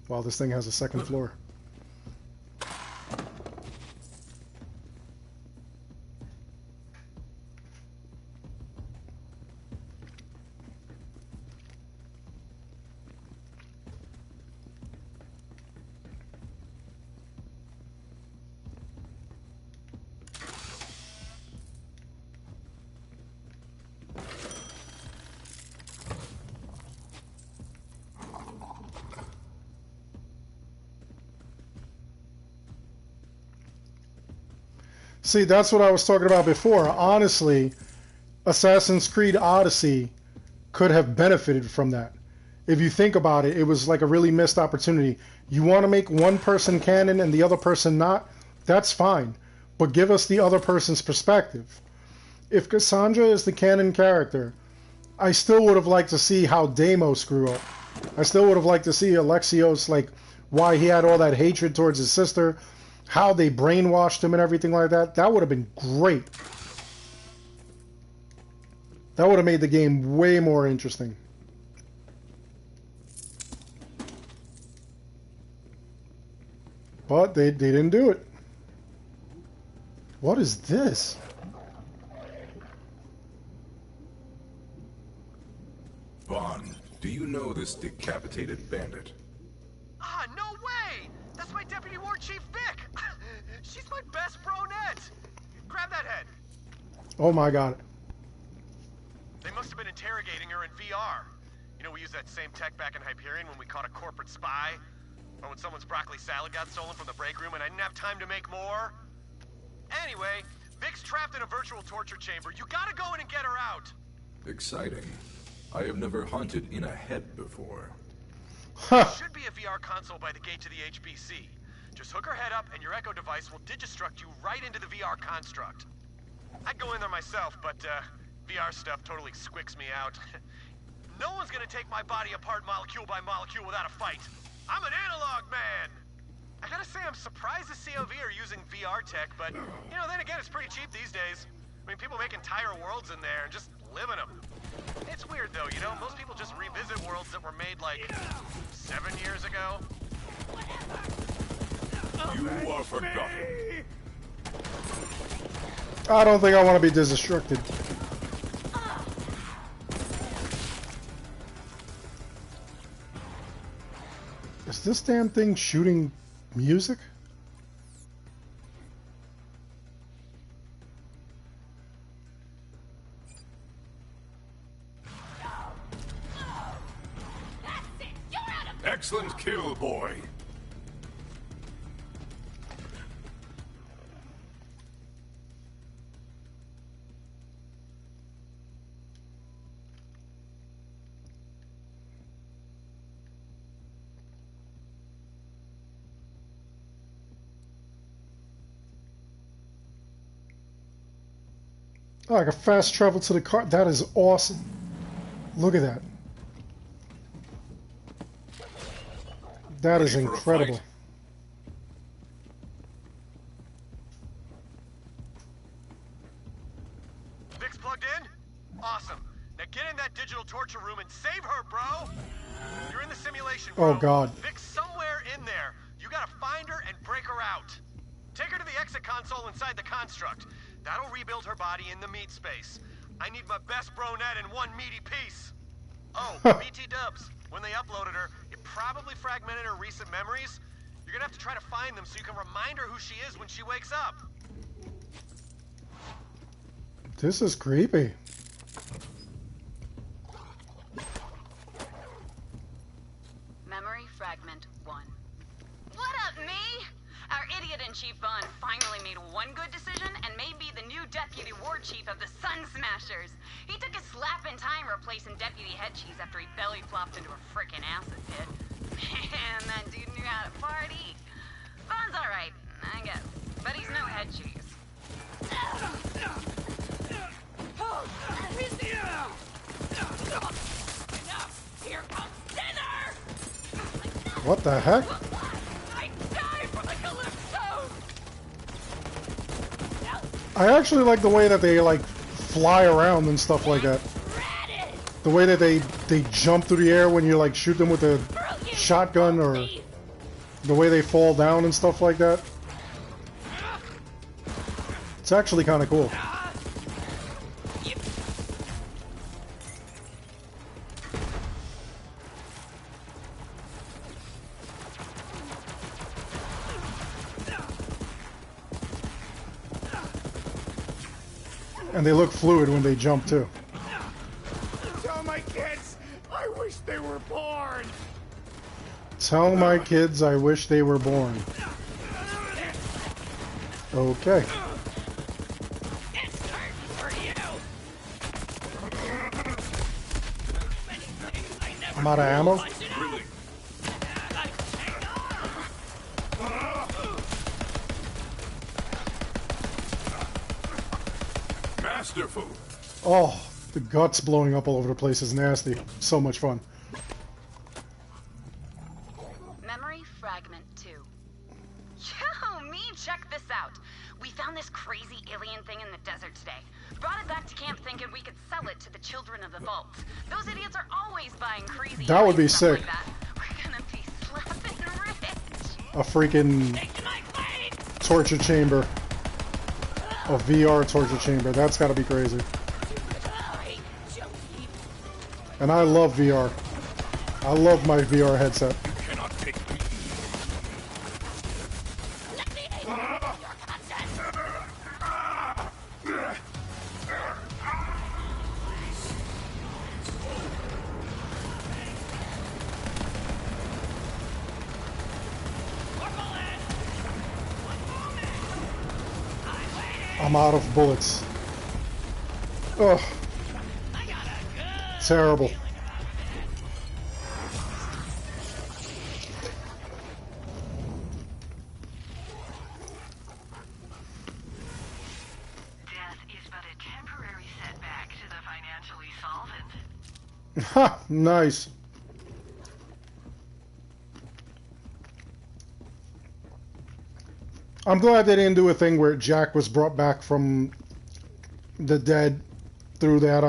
Wow, this thing has a second floor. See, that's what I was talking about before. Honestly, Assassin's Creed Odyssey could have benefited from that. If you think about it, it was like a really missed opportunity. You want to make one person canon and the other person not? That's fine. But give us the other person's perspective. If Cassandra is the canon character, I still would have liked to see how Deimos grew up. I still would have liked to see Alexios, like, why he had all that hatred towards his sister, how they brainwashed him and everything like that. That would have been great. That would have made the game way more interesting. But they didn't do it. What is this? Bond, do you know this decapitated bandit? Ah, no way! That's my Deputy War Chief Vic! She's my best bronette! Grab that head. Oh my god. They must have been interrogating her in VR. You know, we used that same tech back in Hyperion when we caught a corporate spy. Or when someone's broccoli salad got stolen from the break room and I didn't have time to make more. Anyway, Vic's trapped in a virtual torture chamber. You gotta go in and get her out. Exciting. I have never hunted in a head before. There should be a VR console by the gate to the HBC. Just hook her head up and your Echo device will digistruct you right into the VR construct. I'd go in there myself, but VR stuff totally squicks me out. No one's gonna take my body apart molecule by molecule without a fight. I'm an analog man! I gotta say, I'm surprised the COV are using VR tech, but, you know, then again, it's pretty cheap these days. I mean, people make entire worlds in there and just live in them. It's weird, though, you know? Most people just revisit worlds that were made, like, 7 years ago. You are forgotten. I don't think I want to be destructed. Is this damn thing shooting music? Excellent kill, boy. Oh, I can fast travel to the car. That is awesome. Look at that. That is incredible. Vic's plugged in? Awesome. Now get in that digital torture room and save her, bro! You're in the simulation, bro. Oh, God. Vic's somewhere in there. You gotta find her and break her out. Take her to the exit console inside the construct. That'll rebuild her body in the meat space. I need my best bronette in one meaty piece. Oh, BT dubs. When they uploaded her, it probably fragmented her recent memories. You're gonna have to try to find them so you can remind her who she is when she wakes up. This is creepy. Memory fragment 1. What up, me? Our idiot-in-chief Bond finally made one good decision and made me the new deputy war chief of the Sun Smashers. He took a slap in time replacing Deputy Head Cheese after he belly flopped into a frickin' acid pit. Man, that dude knew how to party. Bond's alright, I guess, but he's no Head Cheese. Here comes dinner! What the heck? I die for the Calypso! I actually like the way that they like fly around and stuff like that. The way that they jump through the air when you like shoot them with a shotgun, or the way they fall down and stuff like that. It's actually kind of cool. And they look fluid when they jump too. Tell my kids, I wish they were born. Tell my kids I wish they were born. Okay. It's time for you! I'm out of ammo. Masterful. Oh, the guts blowing up all over the place is nasty. So much fun. Memory fragment 2. Yo, me, check this out. We found this crazy alien thing in the desert today. Brought it back to camp thinking we could sell it it to the children of the vault. Those idiots are always buying crazy. That would be stuff sick. like that. We're gonna be slapping rich. A freaking torture chamber. A VR torture chamber. That's gotta be crazy. And I love VR. I love my VR headset. I'm out of bullets. Ugh. Terrible. Death is but a temporary setback to the financially solvent. Ha! Nice. I'm glad they didn't do a thing where Jack was brought back from the dead through that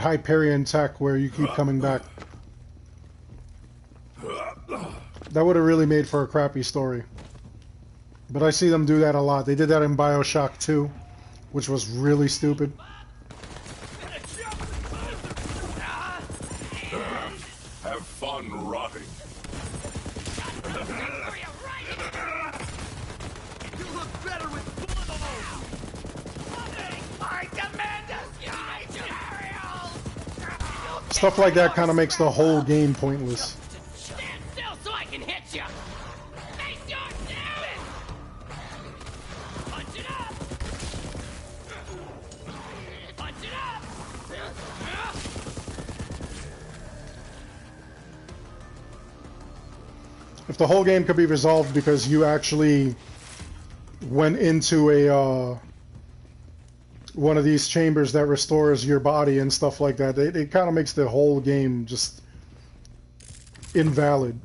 Hyperion tech where you keep coming back. That would have really made for a crappy story. But I see them do that a lot. They did that in BioShock 2, which was really stupid. Have fun rotting. Stuff like that kind of makes the whole game pointless. Stand still so I can hit you. Face your damage. Punch it up. Punch it up. If the whole game could be resolved because you actually went into a one of these chambers that restores your body and stuff like that, it kind of makes the whole game just invalid.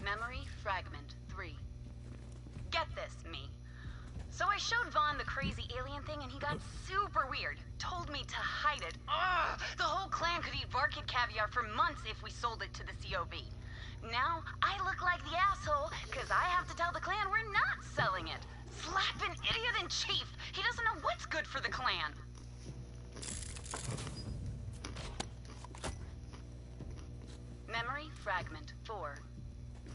Memory fragment 3. Get this, me. So I showed Vaughn the crazy alien thing and he got super weird. Told me to hide it. Ugh! The whole clan could eat Varkid caviar for months if we sold it to the COV. Now I look like the asshole because I have to tell the clan we're not selling it. Slap an idiot in chief. He doesn't know what's good for the clan. Memory fragment 4.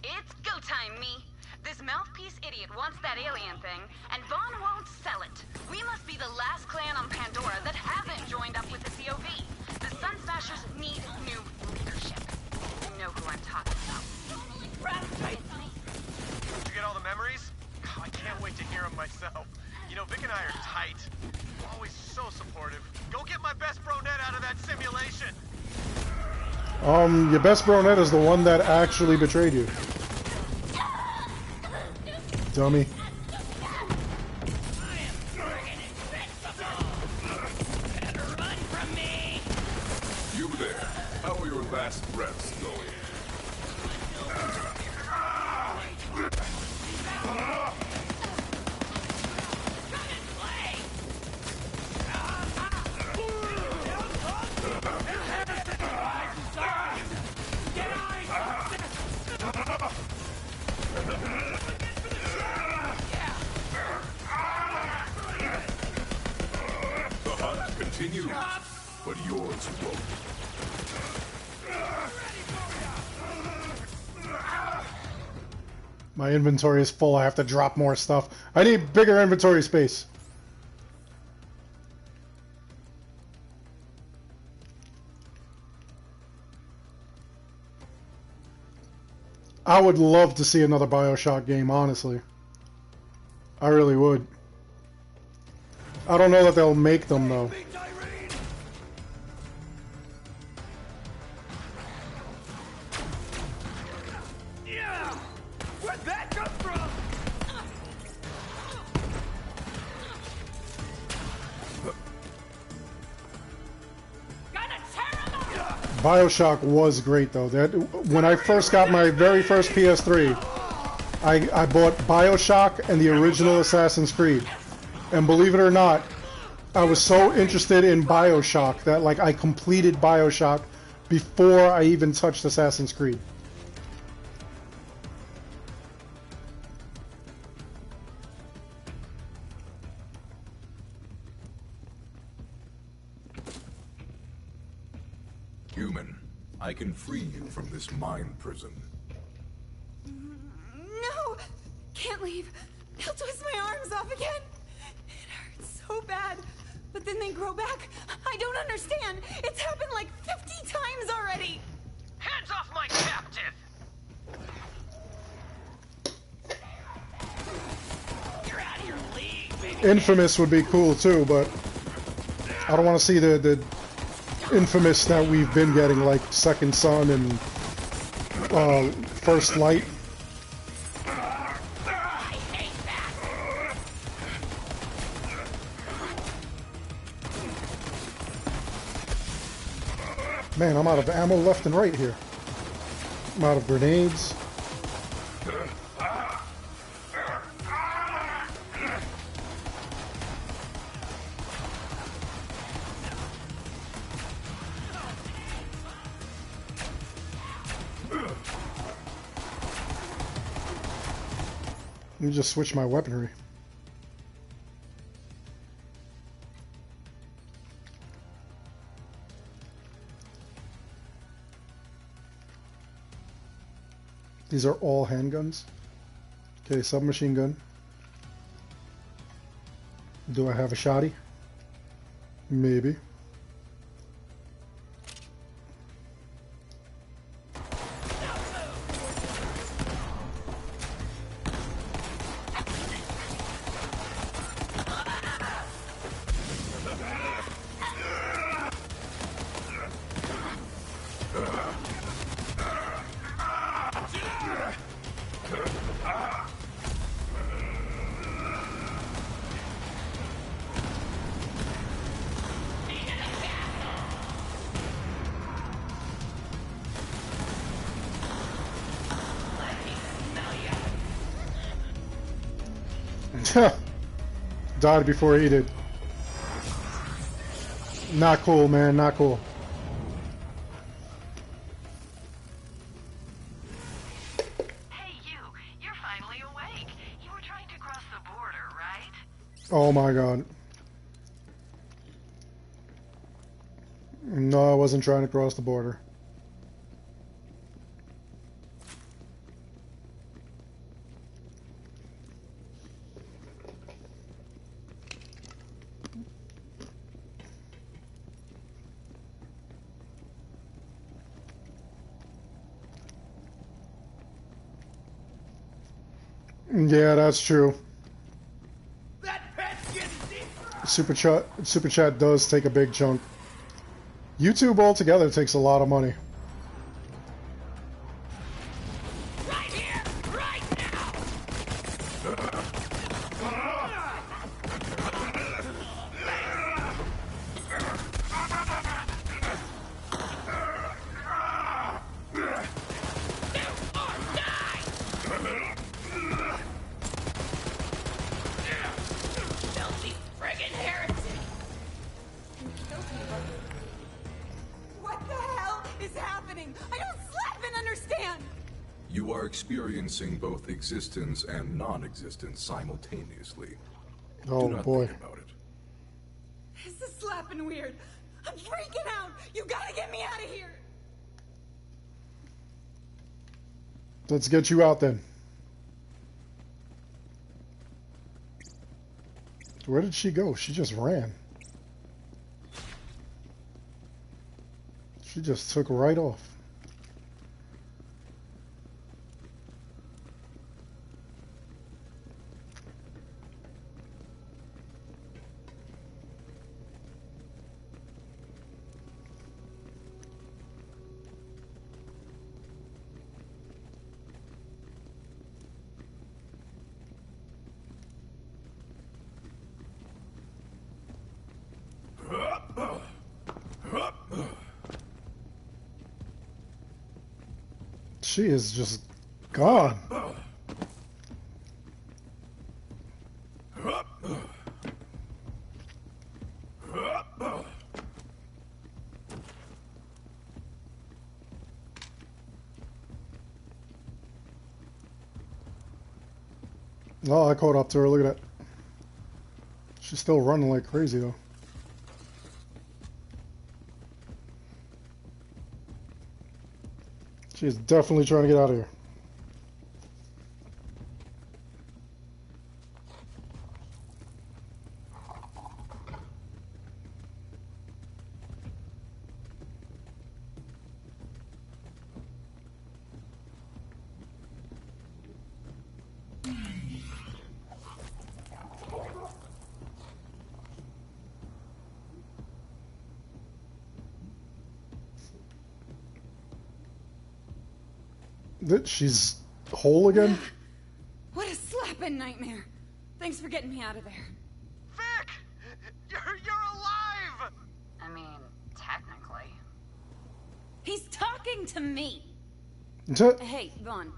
It's go time, me. This mouthpiece idiot wants that alien thing, and Vaughn won't sell it. We must be the last clan on Pandora that haven't joined up with the COV. The Sun Smashers need new leadership. You know who I'm talking about. Did you get all the memories? Oh, I can't wait to hear them myself. You know, Vic and I are tight. Always so supportive. Go get my best brunette out of that simulation. Your best brunette is the one that actually betrayed you. Dummy. You there. How are your last breaths going? The hunt continues, but yours won't. My inventory is full. I have to drop more stuff. I need bigger inventory space. I would love to see another BioShock game, honestly. I really would. I don't know that they'll make them, though. Yeah! Where'd that come from? BioShock was great, though. When I first got my very first PS3, I bought BioShock and the original Assassin's Creed. And believe it or not, I was so interested in BioShock that like I completed BioShock before I even touched Assassin's Creed. Human, I can free you from this mind prison. No! Can't leave. He'll twist my arms off again. It hurts so bad. But then they grow back. I don't understand. It's happened like 50 times already. Hands off my captive! You're out of your league, baby. Infamous would be cool too, but I don't want to see the Infamous that we've been getting, like Second Son and First Light. I hate that. Man, I'm out of ammo left and right here. I'm out of grenades. Let me just switch my weaponry. These are all handguns. Okay, submachine gun. Do I have a shotty? Maybe. Died before he did. Not cool, man. Not cool. Hey, you're finally awake. You were trying to cross the border, right? Oh my god. No, I wasn't trying to cross the border. Yeah, that's true. That pet's getting deeper. Super chat does take a big chunk. YouTube altogether takes a lot of money. Right here, right now! Filthy friggin' heretic! What the hell is happening? I don't slap and understand. You are experiencing both existence and non-existence simultaneously. Oh Do not boy. think about it. This is slapping weird. I'm freaking out. You gotta get me out of here. Let's get you out then. Where did she go? She just ran. She just took right off. She is just gone. Oh, I caught up to her. Look at that. She's still running like crazy, though. She's definitely trying to get out of here. She's whole again? What a slapping nightmare. Thanks for getting me out of there. Vic! You're alive! I mean, technically. He's talking to me. Hey, Vaughn.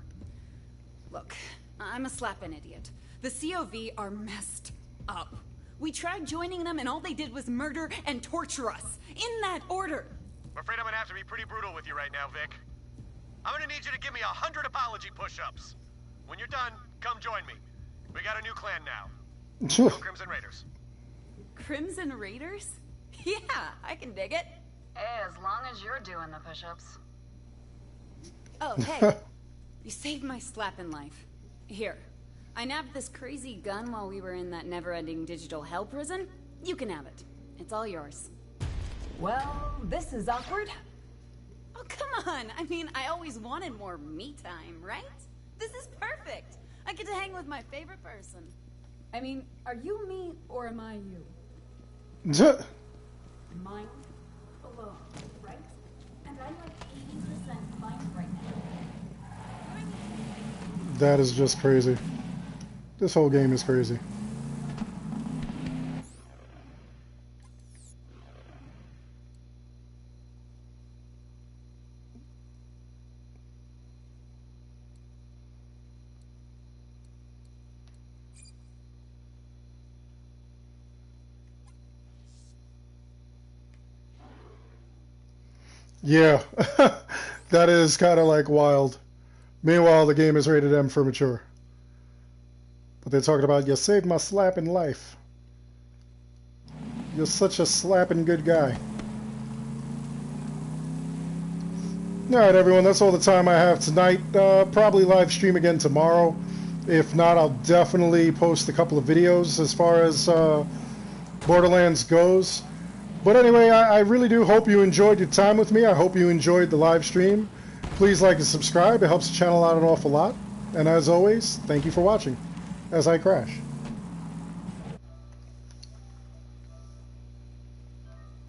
Look, I'm a slapping idiot. The COV are messed up. We tried joining them and all they did was murder and torture us. In that order. I'm afraid I'm gonna have to be pretty brutal with you right now, Vic. I'm gonna need you to give me 100 apology push-ups. When you're done, come join me. We got a new clan now. No Crimson Raiders. Crimson Raiders? Yeah, I can dig it. Hey, as long as you're doing the push-ups. Oh, hey. You saved my slapping life. Here, I nabbed this crazy gun while we were in that never-ending digital hell prison. You can have it. It's all yours. Well, this is awkward. Oh, come on. I mean, I always wanted more me time, right? This is perfect. I get to hang with my favorite person. I mean, are you me or am I you? Mind alone, right? And I'm like 80% mind right now. That is just crazy. This whole game is crazy. Yeah, that is kind of like wild. Meanwhile, the game is rated M for mature. But they're talking about, you saved my slapping life. You're such a slapping good guy. Alright everyone, that's all the time I have tonight. Probably live stream again tomorrow. If not, I'll definitely post a couple of videos as far as Borderlands goes. But anyway, I really do hope you enjoyed your time with me. I hope you enjoyed the live stream. Please like and subscribe. It helps the channel out an awful lot. And as always, thank you for watching as I crash.